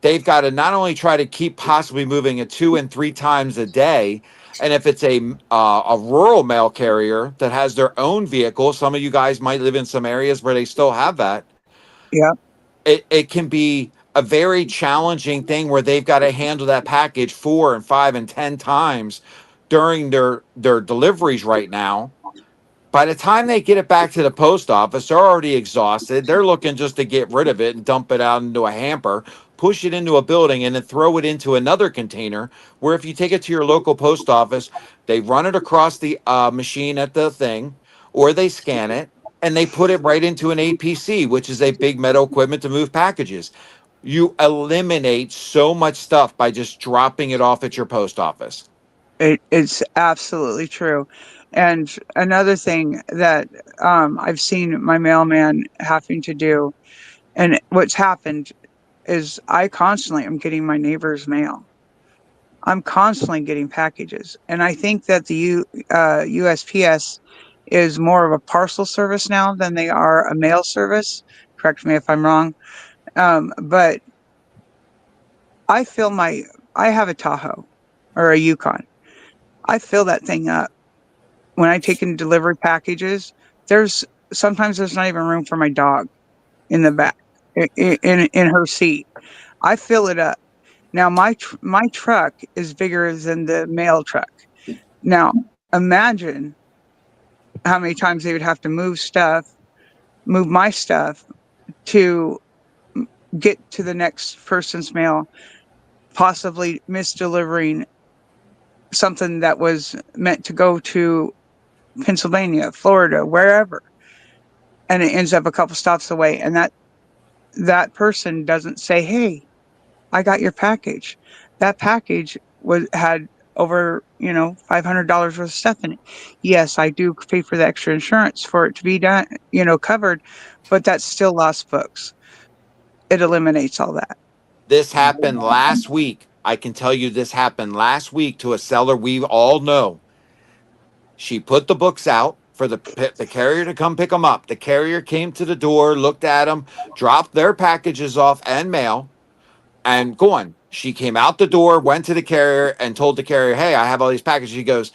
D: they've got to not only try to keep possibly moving it 2 and 3 times a day, and if it's a rural mail carrier that has their own vehicle, some of you guys might live in some areas where they still have that.
C: Yeah.
D: It can be a very challenging thing where they've got to handle that package 4 and 5 and 10 times during their deliveries right now. By the time they get it back to the post office, they're already exhausted. They're looking just to get rid of it and dump it out into a hamper, push it into a building, and then throw it into another container. Where if you take it to your local post office, they run it across the machine at the thing, or they scan it, and they put it right into an APC, which is a big metal equipment to move packages. You eliminate so much stuff by just dropping it off at your post office.
C: It's absolutely true. And another thing that I've seen my mailman having to do, and what's happened is I constantly am getting my neighbor's mail. I'm constantly getting packages, and I think that the USPS is more of a parcel service now than they are a mail service. Correct me if I'm wrong, but I fill my I have a Tahoe or a Yukon. I fill that thing up when I take in delivery packages. There's sometimes there's not even room for my dog in the back in her seat. I fill it up. Now my truck is bigger than the mail truck. Now imagine how many times they would have to move my stuff to get to the next person's mail, possibly misdelivering something that was meant to go to Pennsylvania, Florida, wherever, and it ends up a couple stops away, and that person doesn't say, "Hey, I got your package." That package had over, $500 worth of stuff in it. Yes, I do pay for the extra insurance for it to be done, covered, but that's still lost books. It eliminates all that.
D: This happened last week. I can tell you this happened last week to a seller we all know. She put the books out for the carrier to come pick them up. The carrier came to the door, looked at them, dropped their packages off and mail, and gone. She came out the door, went to the carrier, and told the carrier, "Hey, I have all these packages." She goes,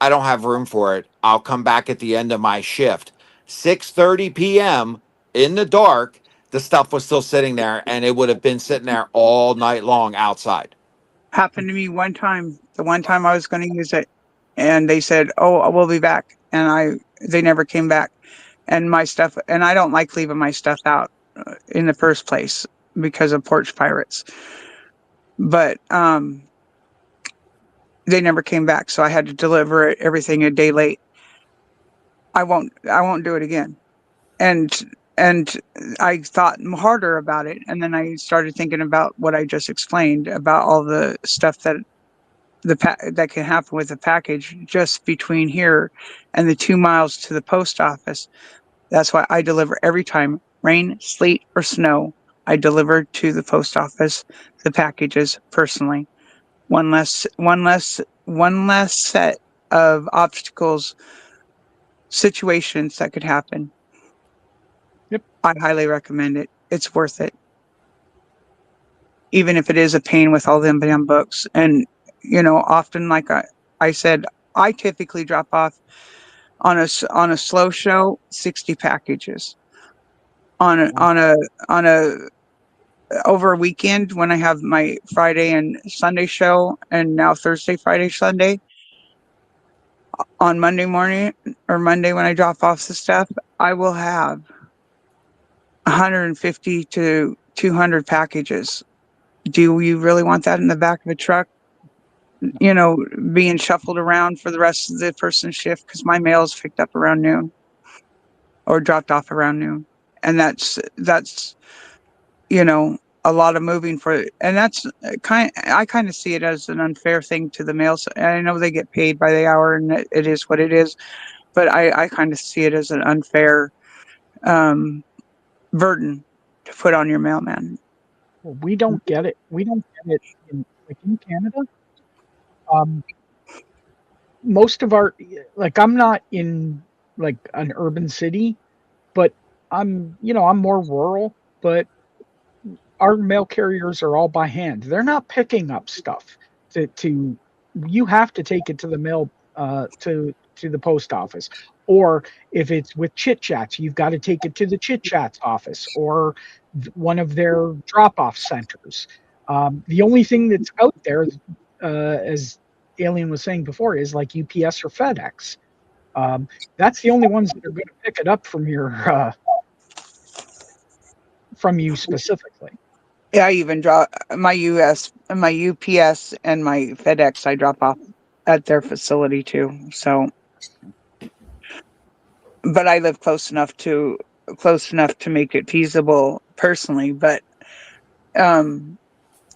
D: "I don't have room for it. I'll come back at the end of my shift." 6:30 p.m. in the dark, the stuff was still sitting there, and it would have been sitting there all night long outside.
C: Happened to me one time. The one time I was going to use it, and they said, "Oh, we'll be back," and they never came back. And my stuff, and I don't like leaving my stuff out in the first place because of porch pirates. But they never came back, so I had to deliver everything a day late. I won't do it again. And and I thought harder about it, and then I started thinking about what I just explained about all the stuff that can happen with a package just between here and the 2 miles to the post office. That's why I deliver every time, rain, sleet, or snow. I deliver to the post office the packages personally. One less set of obstacles, situations that could happen.
B: Yep.
C: I highly recommend it. It's worth it, even if it is a pain with all them damn books. And often, like I said, I typically drop off on a slow show 60 packages. On a over a weekend when I have my Friday and Sunday show, and now Thursday, Friday, Sunday, on Monday morning or Monday when I drop off the stuff, I will have 150 to 200 packages. Do you really want that in the back of a truck? Being shuffled around for the rest of the person's shift, because my mail is picked up around noon or dropped off around noon. And that's a lot of moving for, and that's I kind of see it as an unfair thing to the mail. I know they get paid by the hour, and it is what it is, but I kind of see it as an unfair um, burden to put on your mailman.
B: Well, we don't get it. We don't get it in Canada. Um, most of our I'm not in like an urban city, but I'm more rural, but our mail carriers are all by hand. They're not picking up stuff to you have to take it to the mail to the post office. Or if it's with Chit Chats, you've got to take it to the Chit Chats office or one of their drop off centers. The only thing that's out there, as Alien was saying before, is like UPS or FedEx. That's the only ones that are going to pick it up from you specifically.
C: Yeah, I even drop my UPS and my FedEx. I drop off at their facility too. So, but I live close enough to make it feasible personally. But um,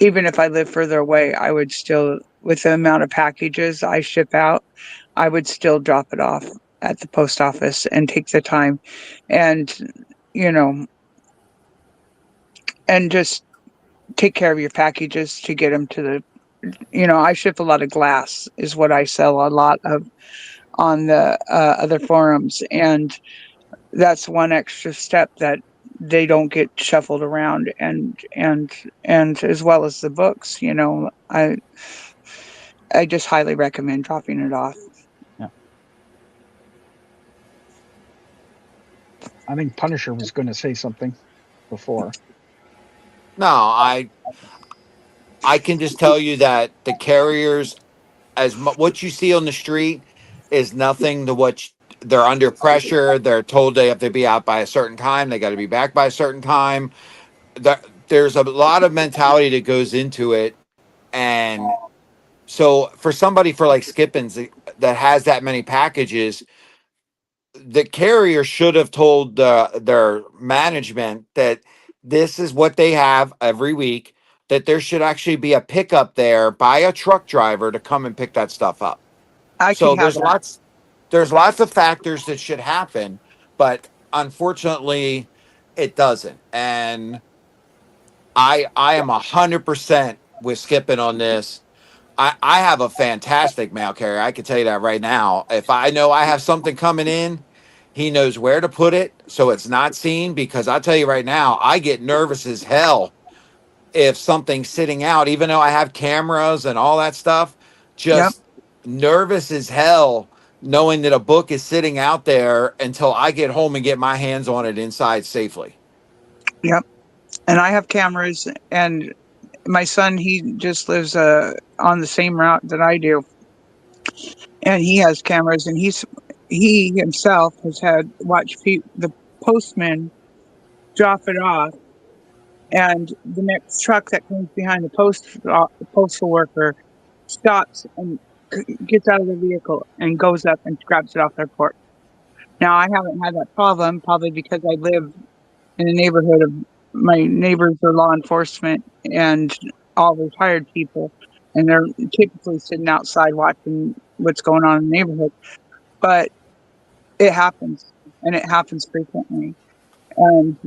C: even if I live further away, I would still with the amount of packages I ship out, I would still drop it off at the post office and take the time and, you know, and just take care of your packages to get them to the, I ship a lot of glass is what I sell a lot of on the other forums. And that's one extra step that they don't get shuffled around, and as well as the books, I just highly recommend dropping it off.
B: Yeah. I think Punisher was going to say something before.
D: No, I can just tell you that the carriers, what you see on the street, is nothing to they're under pressure. They're told they have to be out by a certain time. They got to be back by a certain time. There's a lot of mentality that goes into it, and so for somebody for like Skippins that has that many packages, the carrier should have told their management that this is what they have every week, that there should actually be a pickup there by a truck driver to come and pick that stuff up.
C: I could
D: So
C: have that.
D: there's lots of factors that should happen, but unfortunately it doesn't. And I am 100% with Skipping on this. I have a fantastic mail carrier. I can tell you that right now. If I know I have something coming in, he knows where to put it so it's not seen. Because I'll tell you right now, I get nervous as hell if something's sitting out, even though I have cameras and all that stuff,
C: Yep.
D: just nervous as hell knowing that a book is sitting out there until I get home and get my hands on it inside safely.
C: Yep. And I have cameras, and my son, he just lives on the same route that I do, and he has cameras, and he himself has had watched the postman drop it off, and the next truck that comes behind the postal worker stops and gets out of the vehicle and goes up and grabs it off their porch. Now, I haven't had that problem, probably because I live in a neighborhood of my neighbors are law enforcement and all retired people, and they're typically sitting outside watching what's going on in the neighborhood. But it happens, and it happens frequently. And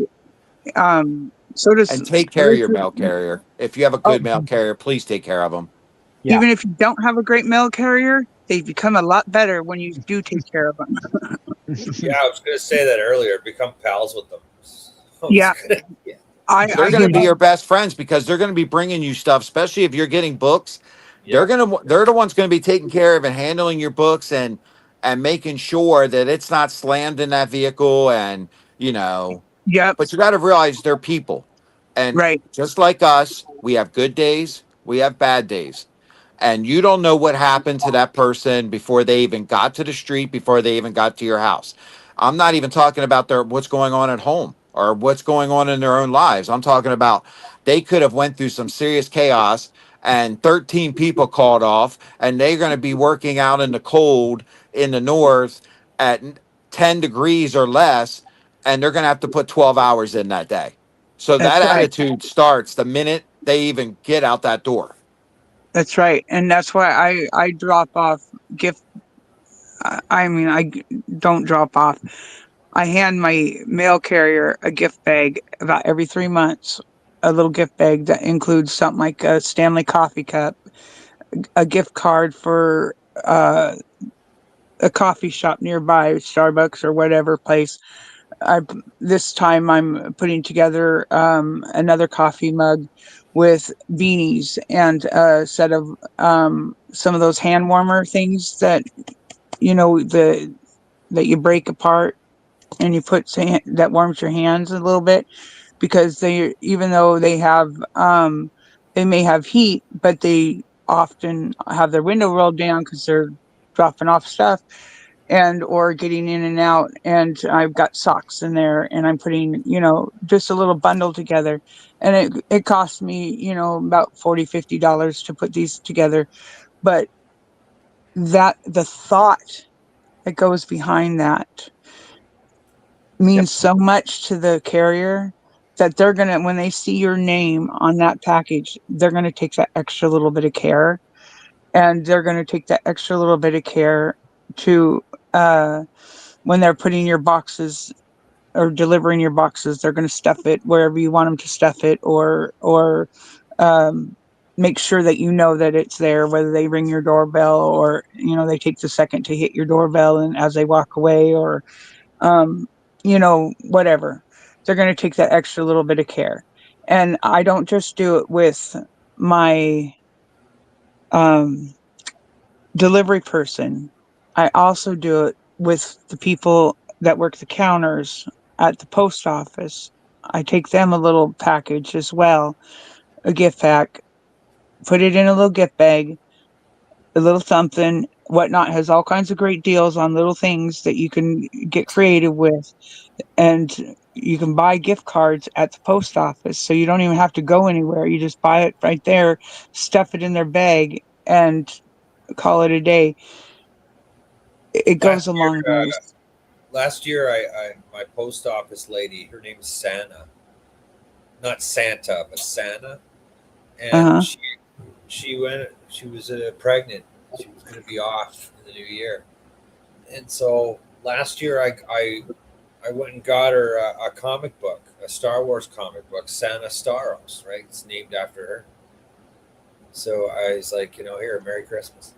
C: so does
D: And take care of your mail carrier. If you have a
C: oh,
D: good mail carrier, please take care of them.
B: Yeah.
C: even if you don't have a great mail carrier, they become a lot better when you do take care of them.
E: Yeah, I was going to say that earlier. Become pals with them.
C: Yeah.
E: Yeah.
D: They're
C: I
D: going to
C: give
D: be your best friends because they're going to be bringing you stuff, especially if you're getting books.
E: Yeah.
D: They're the ones going to be taking care of and handling your books and making sure that it's not slammed in that vehicle. And
C: Yep.
D: but you got to realize they're people, and
C: Right.
D: just like us, we have good days, we have bad days, and you don't know what happened to that person before they even got to the street, before they even got to your house. I'm not even talking about what's going on at home or what's going on in their own lives. I'm talking about they could have went through some serious chaos and 13 people called off, and they're going to be working out in the cold in the north at 10 degrees or less, and they're going to have to put 12 hours in that day. So
C: That's
D: that
C: right.
D: attitude starts the minute they even get out that door.
C: That's right. And that's why I drop off gift. I mean, don't drop off. I hand my mail carrier a gift bag about every 3 months, a little gift bag that includes something like a Stanley coffee cup, a gift card for uh, a coffee shop nearby, Starbucks or whatever place. This time I'm putting together another coffee mug with beanies and a set of some of those hand warmer things that that you break apart and you put that warms your hands a little bit, because they, even though they may have heat, but they often have their window rolled down because they're dropping off stuff and or getting in and out. And I've got socks in there, and I'm putting just a little bundle together, and it cost me about $40-50 to put these together. But that the thought that goes behind that
B: Yep.
C: means so much to the carrier, that they're gonna, when they see your name on that package, they're gonna take that extra little bit of care and they're going to take that extra little bit of care to, when they're putting your boxes or delivering your boxes, they're going to stuff it wherever you want them to stuff it, or um, make sure that you know that it's there, whether they ring your doorbell, or they take the second to hit your doorbell and as they walk away, or whatever. They're going to take that extra little bit of care. And I don't just do it with my um, delivery person. I also do it with the people that work the counters at the post office. I take them a little package as well, a gift pack, put it in a little gift bag, a little something. Whatnot has all kinds of great deals on little things that you can get creative with. And you can buy gift cards at the post office. So you don't even have to go anywhere. You just buy it right there, stuff it in their bag, and call it a day. It goes
E: Last
C: a
E: year,
C: long ways.
E: I my post office lady, her name is Santa, not Santa, but Santa, and
C: Uh-huh.
E: she went. She was pregnant. She was going to be off in the new year, and so last year I went and got her a comic book, a Star Wars comic book, Santa Staros, right? It's named after her. So I was like, here, Merry Christmas.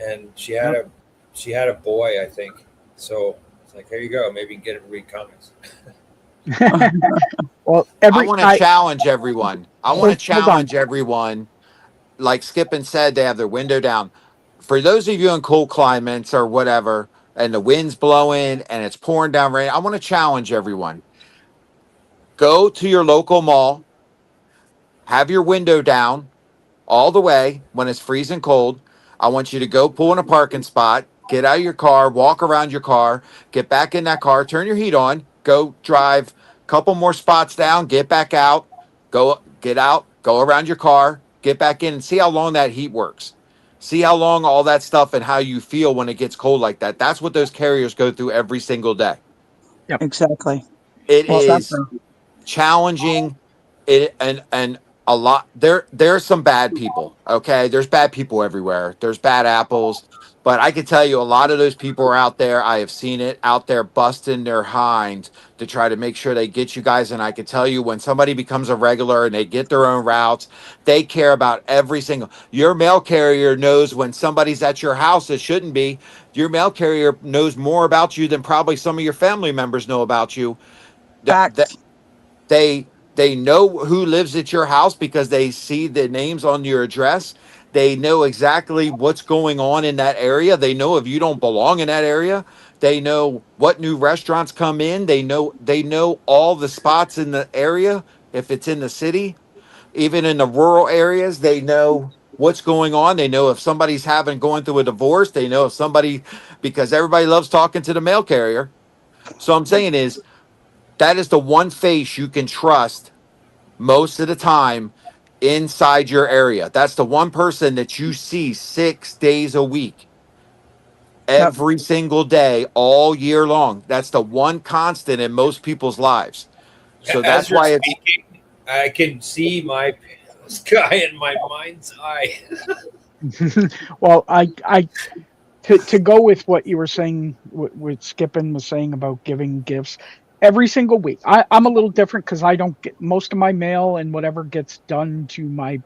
E: And
B: Yep.
E: she had a boy, I think. So it's like, here you go. Maybe you can get him to read comics.
B: Well,
D: I
B: every
D: want to
B: I
D: challenge everyone. I want to
B: hold on.
D: challenge everyone. Like Skippin said, they have their window down. For those of you in cool climates or whatever, and the wind's blowing and it's pouring down rain, I want to challenge everyone. Go to your local mall, have your window down all the way when it's freezing cold. I want you to go pull in a parking spot, get out of your car, walk around your car, get back in that car, turn your heat on, go drive a couple more spots down, get back out, go get out, go around your car, get back in and see how long that heat works. See how long all that stuff and how you feel when it gets cold like that. That's what those carriers go through every single day.
B: Yep.
C: Exactly.
D: It
B: Well,
D: is
C: Exactly.
D: challenging it and a lot there's some bad people. Okay, there's bad people everywhere, there's bad apples, but I can tell you a lot of those people are out there. I have seen it out there busting their hind to try to make sure they get you guys. And I can tell you, when somebody becomes a regular and they get their own routes, they care about every single. Your mail carrier knows when somebody's at your house that shouldn't be. Your mail carrier knows more about you than probably some of your family members know about you. That
C: Facts.
D: they know who lives at your house because they see the names on your address. They know exactly what's going on in that area. They know if you don't belong in that area. They know what new restaurants come in. They know all the spots in the area if it's in the city. Even in the rural areas, they know what's going on. They know if somebody's having going through a divorce. They know if somebody, because everybody loves talking to the mail carrier. So I'm saying is that is the one face you can trust most of the time inside your area. That's the one person that you see 6 days a week,
B: yep.
D: every single day, all year long. That's the one constant in most people's lives. So
E: As
D: that's
E: you're
D: why it's
E: speaking, I can see my sky in my mind's eye.
B: Well, I to go with what you were saying, what Skippin was saying about giving gifts every single week. I'm a little different because I don't get most of my mail and whatever gets done to my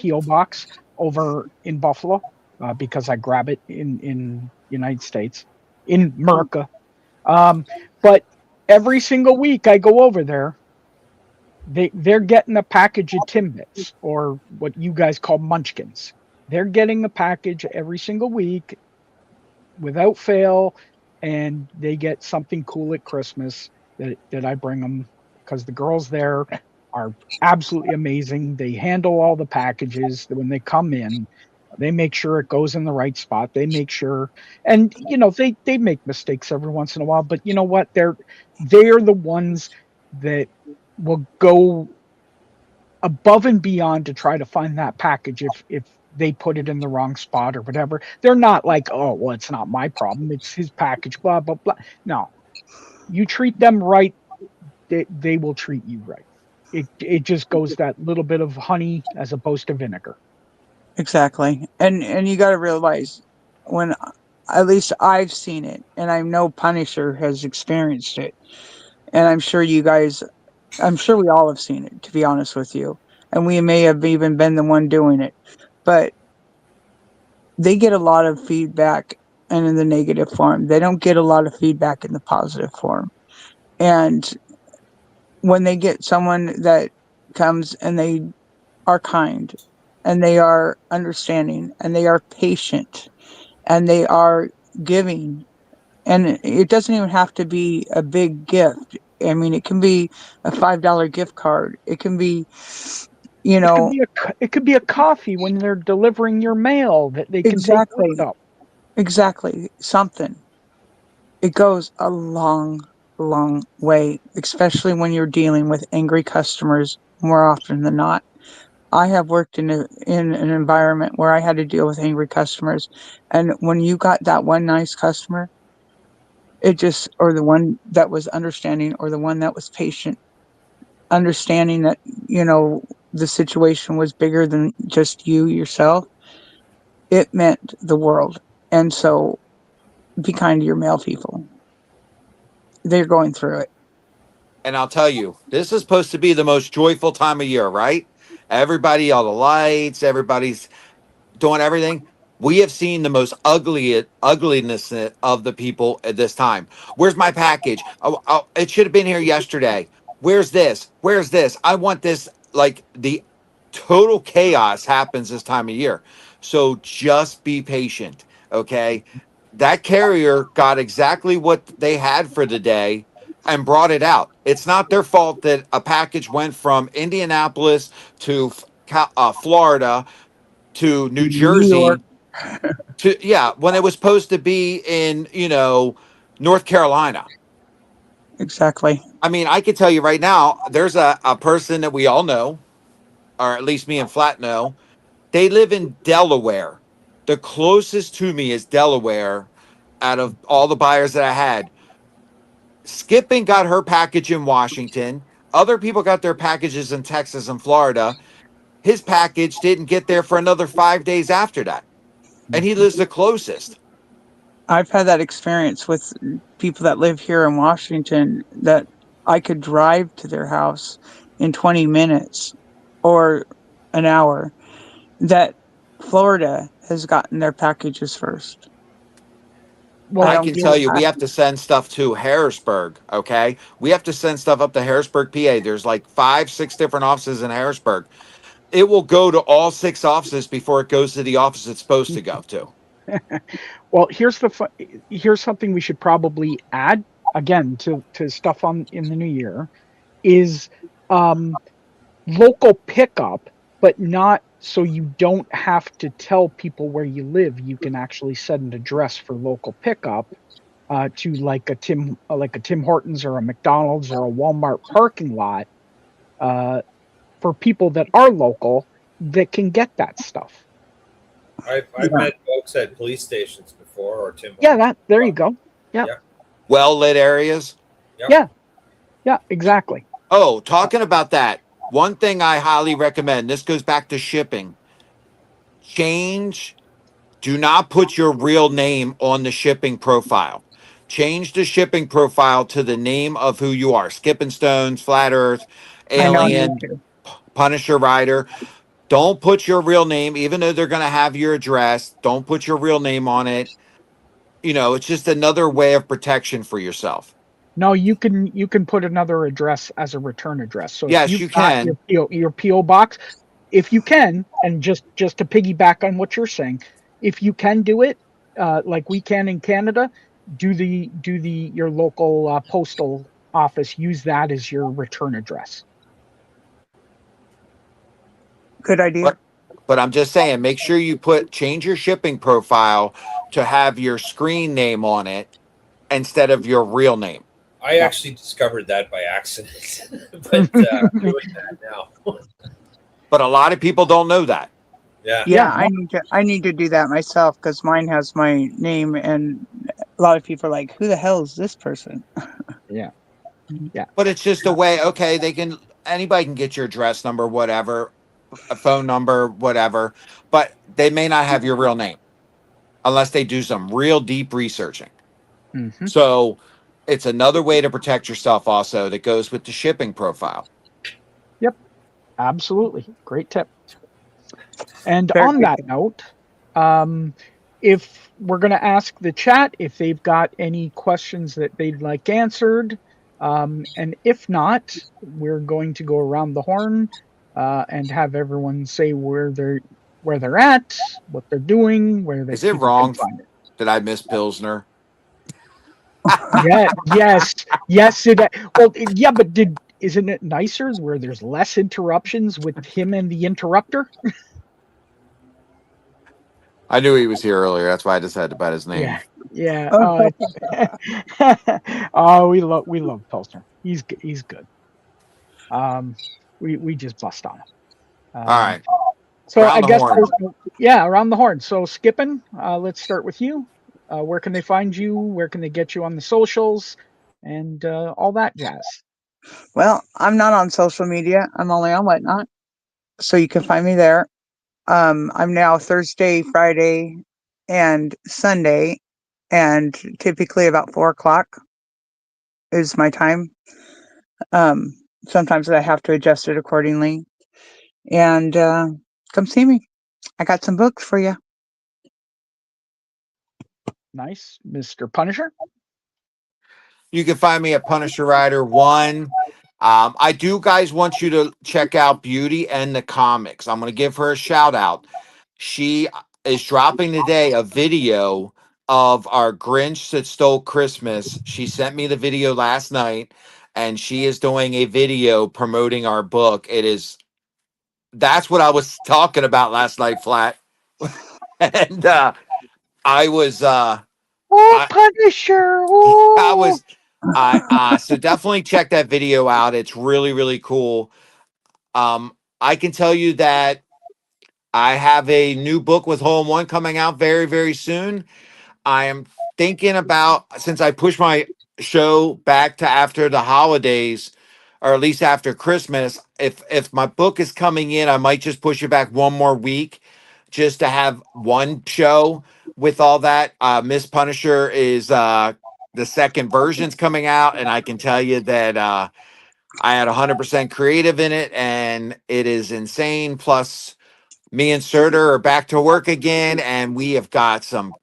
B: PO box over in Buffalo, because I grab it in United States, in America. Um, but every single week I go over there, they're getting a package of Timbits, or what you guys call munchkins. They're getting a package every single week without fail, and they get something cool at Christmas that I bring them, because the girls there are absolutely amazing. They handle all the packages when they come in. They make sure it goes in the right spot. They make sure, and they make mistakes every once in a while, but you know what? They're the ones that will go above and beyond to try to find that package if they put it in the wrong spot or whatever. They're not like, oh, well, it's not my problem, it's his package, blah blah blah. No, you treat them right, they will treat you right. It just goes that little bit of honey as opposed to vinegar.
C: Exactly. And you got to realize when at least I've seen it and I know Punisher has experienced it and I'm sure we all have seen it, to be honest with you. And we may have even been the one doing it. But they get a lot of feedback and in the negative form. They don't get a lot of feedback in the positive form. And when they get someone that comes and they are kind and they are understanding and they are patient and they are giving, and it doesn't even have to be a big gift. I mean, it can be a $5 gift card. It can be, you
B: It could
C: know,
B: be it could be a coffee when they're delivering your mail that they can take with
C: exactly,
B: them.
C: exactly something. It goes a long, long way, especially when you're dealing with angry customers more often than not. I have worked in an environment where I had to deal with angry customers, and when you got that one nice customer, it just or the one that was understanding or the one that was patient, understanding that the situation was bigger than just you yourself, it meant the world. And so, be kind to your mail people. They're going through it.
D: And I'll tell you, this is supposed to be the most joyful time of year, right? Everybody, all the lights, everybody's doing everything. We have seen the most ugliness of the people at this time. Where's my package? Oh, it should have been here yesterday. Where's this? Where's this? I want this. Like the total chaos happens this time of year. So just be patient. Okay. That carrier got exactly what they had for the day and brought it out. It's not their fault that a package went from Indianapolis to Florida to New
C: New York,
D: Jersey to when it was supposed to be in North Carolina.
C: exactly.
D: I mean, I could tell you right now, there's a person that we all know, or at least me and Flat know. They live in Delaware. The closest to me is Delaware. Out of all the buyers that I had, Skipping got her package in Washington. Other people got their packages in Texas and Florida. His package didn't get there for another 5 days after that, and he lives the closest.
C: I've had that experience with people that live here in Washington that I could drive to their house in 20 minutes or an hour, that Florida has gotten their packages first. I
B: Well,
D: I
C: don't
D: can
C: get
D: tell you,
C: I,
D: we have to send stuff to Harrisburg. Okay, we have to send stuff up to Harrisburg, PA. There's like 5, 6 different offices in Harrisburg. It will go to all 6 offices before it goes to the office it's supposed to go to.
B: well, here's something we should probably add again to stuff on in the new year is um local pickup, but not so you don't have to tell people where you live. You can actually set an address for local pickup to like a Tim Hortons or a McDonald's or a Walmart parking lot uh, for people that are local that can get that stuff.
E: I've
C: yeah,
E: met folks at police stations before or Tim
B: Yeah,
E: Hortons.
B: that there you go. Yeah,
E: Yeah.
D: Well lit areas.
E: Yep.
B: yeah, yeah, exactly.
D: Oh, talking about that, one thing I highly recommend. This goes back to shipping. Change. Do not put your real name on the shipping profile. Change the shipping profile to the name of who you are. Skipping Stones, Flat Earth,
C: I know I need
D: Alien,
C: to.
D: Punisher Rider. Don't put your real name, even though they're going to have your address. Don't put your real name on it. It's just another way of protection for yourself.
B: No, you can put another address as a return address. So if
D: Yes,
B: you've
D: you
B: got
D: can.
B: your PO box, if you can, and just to piggyback on what you're saying, if you can do it, like we can in Canada, do the your local postal office use that as your return address.
C: Good idea.
D: But but I'm just saying, make sure you change your shipping profile to have your screen name on it instead of your real name.
E: I
B: Yeah.
E: actually discovered that by accident, but doing that now.
D: But a lot of people don't know that.
E: Yeah.
C: Yeah,
B: Yeah, no,
C: I need to do that myself because mine has my name, and a lot of people are like, "Who the hell is this person?"
B: yeah, yeah.
D: But it's just a way, okay, anybody can get your address number, whatever. a phone number, whatever, but they may not have your real name unless they do some real deep researching.
B: Mhm.
D: So it's another way to protect yourself also that goes with the shipping profile.
B: Yep, absolutely. Great tip. And
C: Very
B: on
C: good.
B: that note, um, if we're going to ask the chat if they've got any questions that they'd like answered, and if not, we're going to go around the horn and have everyone say where they're at, what they're doing, where they
D: Is it
B: people can
D: wrong
B: find it.
D: that I miss Pilsner?
B: Yeah, yes, yes. Yeah, but isn't it nicer where there's less interruptions with him and the interrupter?
D: I knew he was here earlier. That's why I decided to bet his name.
B: Yeah, yeah.
C: Oh,
B: Oh, we love Pilsner. He's good. Um, we just bust on him.
D: All
B: Um,
D: right.
B: so
D: Round
B: I
D: the
B: guess
D: horn.
B: yeah, around the horn. So Skipping, let's start with you. Where can they find you? Where can they get you on the socials, and all that jazz?
C: well, I'm not on social media. I'm only on Whatnot, so you can find me there. I'm now Thursday, Friday, and Sunday, and typically about 4 o'clock is my time. Um, Sometimes I have to adjust it accordingly. And come see me. I got some books for you.
B: Nice, Mr. Punisher.
D: You can find me at Punisher Rider 1. I do, guys, want you to check out Beauty and the Comics. I'm going to give her a shout out. She is dropping today a video of our Grinch that Stole Christmas. She sent me the video last night, and she is doing a video promoting our book. That's what I was talking about last night, Flat. And I was,
B: Oh,
D: I,
B: Punisher!
D: I
B: Oh,
D: was, so definitely check that video out. It's really, really cool. I can tell you that I have a new book with Hole in One coming out very, very soon. I am thinking about, since I pushed my show back to after the holidays, or at least after Christmas, if my book is coming in, I might just push it back one more week just to have one show with all that. Miss Punisher is the second version's coming out, and I can tell you that I had 100% creative in it, and it is insane. Plus, me and Surtur are back to work again, and we have got some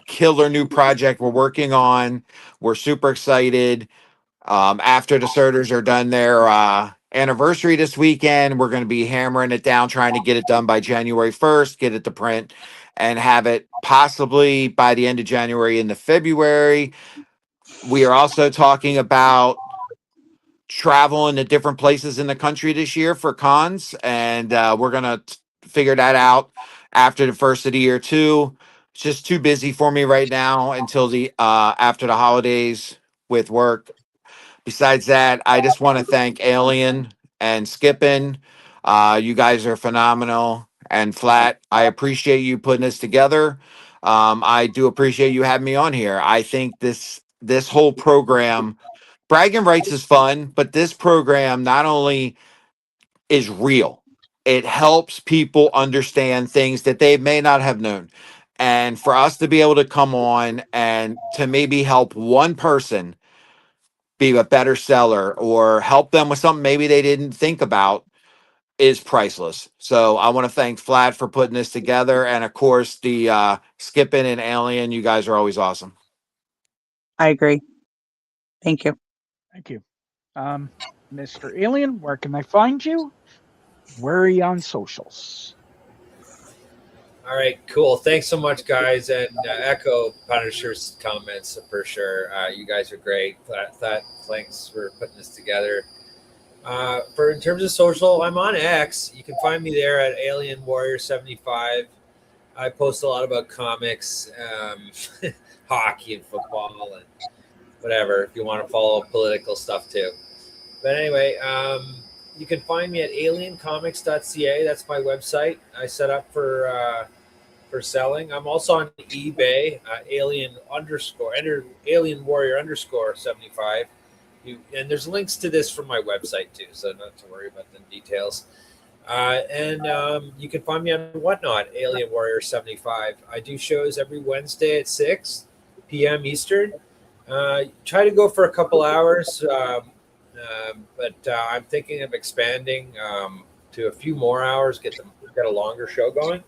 D: killer new project we're working on. We're super excited. After the Surters are done their anniversary this weekend, we're going to be hammering it down, trying to get it done by January 1st, get it to print, and have it possibly by the end of January into February. We are also talking about traveling to different places in the country this year for cons, and we're gonna figure that out after the first of the year too. It's just too busy for me right now until the after the holidays with work. Besides that, I just want to thank Alien and Skippin. You guys are phenomenal. And Flat, I appreciate you putting this together. I do appreciate you having me on here. I think this whole program, bragging rights is fun, but this program not only is real, it helps people understand things that they may not have known. And for us to be able to come on and to maybe help one person be a better seller or help them with something maybe they didn't think about is priceless. So I want to thank Flat for putting this together. And of course, the Skippin' and Alien, you guys are always awesome.
C: I agree. Thank you.
B: thank you. Mr. Alien, where can I find you? Where are you on socials?
E: All right, cool. Thanks so much, guys, and echo Punisher's comments for sure. You guys are great. Thanks for putting this together. For in terms of social, I'm on X. You can find me there at Alien Warrior 75. I post a lot about comics, hockey, and football, and whatever. If you want to follow political stuff too. But anyway, you can find me at aliencomics.ca. That's my website. I set up for selling. I'm also on eBay, alien warrior underscore 75. And there's links to this from my website too, so not to worry about the details. And you can find me on Whatnot, Alien Warrior 75. I do shows every Wednesday at 6 p.m. Eastern. Try to go for a couple hours, but I'm thinking of expanding to a few more hours, get a longer show going.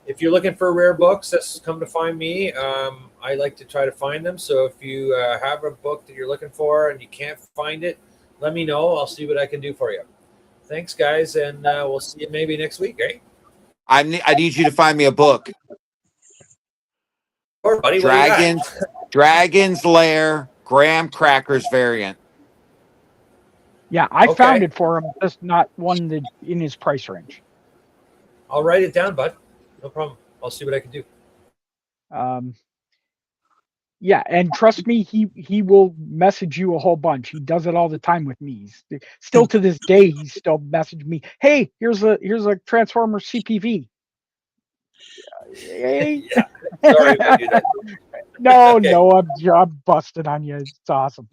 E: If you're looking for rare books, that's come to find me. I like to try to find them. So if you have a book that you're looking for and you can't find it, let me know. I'll see what I can do for you. Thanks, guys, and we'll see you maybe next week, right?
D: I need you to find me a book.
E: Or buddy, what do you got?
D: Dragon's Lair graham crackers variant.
B: Yeah, I
E: Okay.
B: found it for him, just not one that in his price range.
E: I'll write it down, bud. No problem. I'll see what I can do.
B: Yeah, and trust me, he will message you a whole bunch. He does it all the time with me. Still to this day, he's still messaging me. Hey, here's a Transformer CPV. Hey.
E: Yeah. Sorry if I do that.
B: No,
E: Okay.
B: no, I'm busting on you. It's awesome.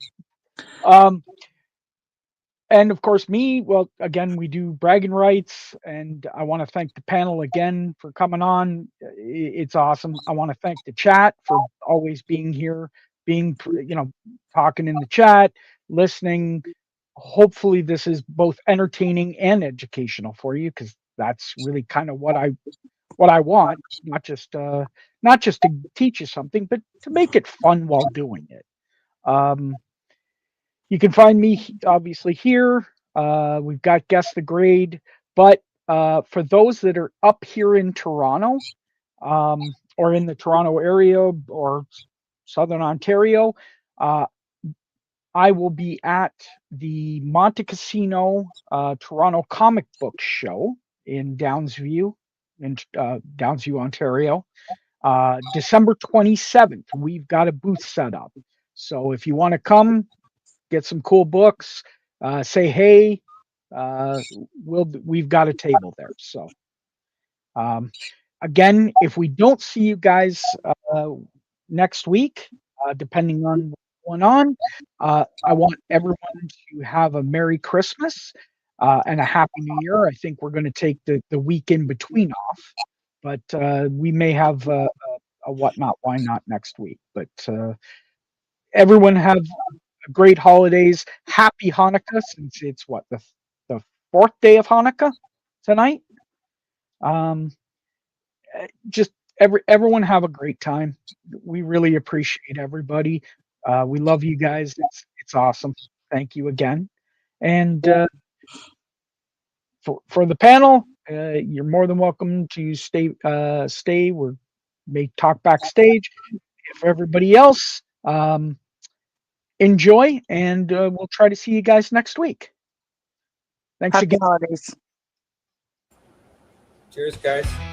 B: And of course, me, well, again, we do bragging rights, and I want to thank the panel again for coming on. It's awesome. I want to thank the chat for always being here, being, talking in the chat, listening. Hopefully, this is both entertaining and educational for you, because that's really kind of what I want, not just to teach you something, but to make it fun while doing it. You can find me obviously here. We've got Guess the Grade, but for those that are up here in Toronto, or in the Toronto area or Southern Ontario, I will be at the Monte Casino Toronto Comic Book Show in Downsview, Ontario. December 27th. We've got a booth set up. So if you want to come, get some cool books, say hey, we've got a table there. So again, if we don't see you guys next week, depending on what's going on, I want everyone to have a Merry Christmas and a Happy New Year. I think we're going to take the week in between off, but we may have a whatnot, why not next week. But everyone have great holidays. Happy Hanukkah, since it's the fourth day of Hanukkah tonight. Just everyone have a great time. We really appreciate everybody. We love you guys. It's awesome. Thank you again. And for the panel, you're more than welcome to stay. We may talk backstage. For everybody else, enjoy, and we'll try to see you guys next week. Thanks
C: Happy
B: again.
C: holidays.
E: Cheers, guys.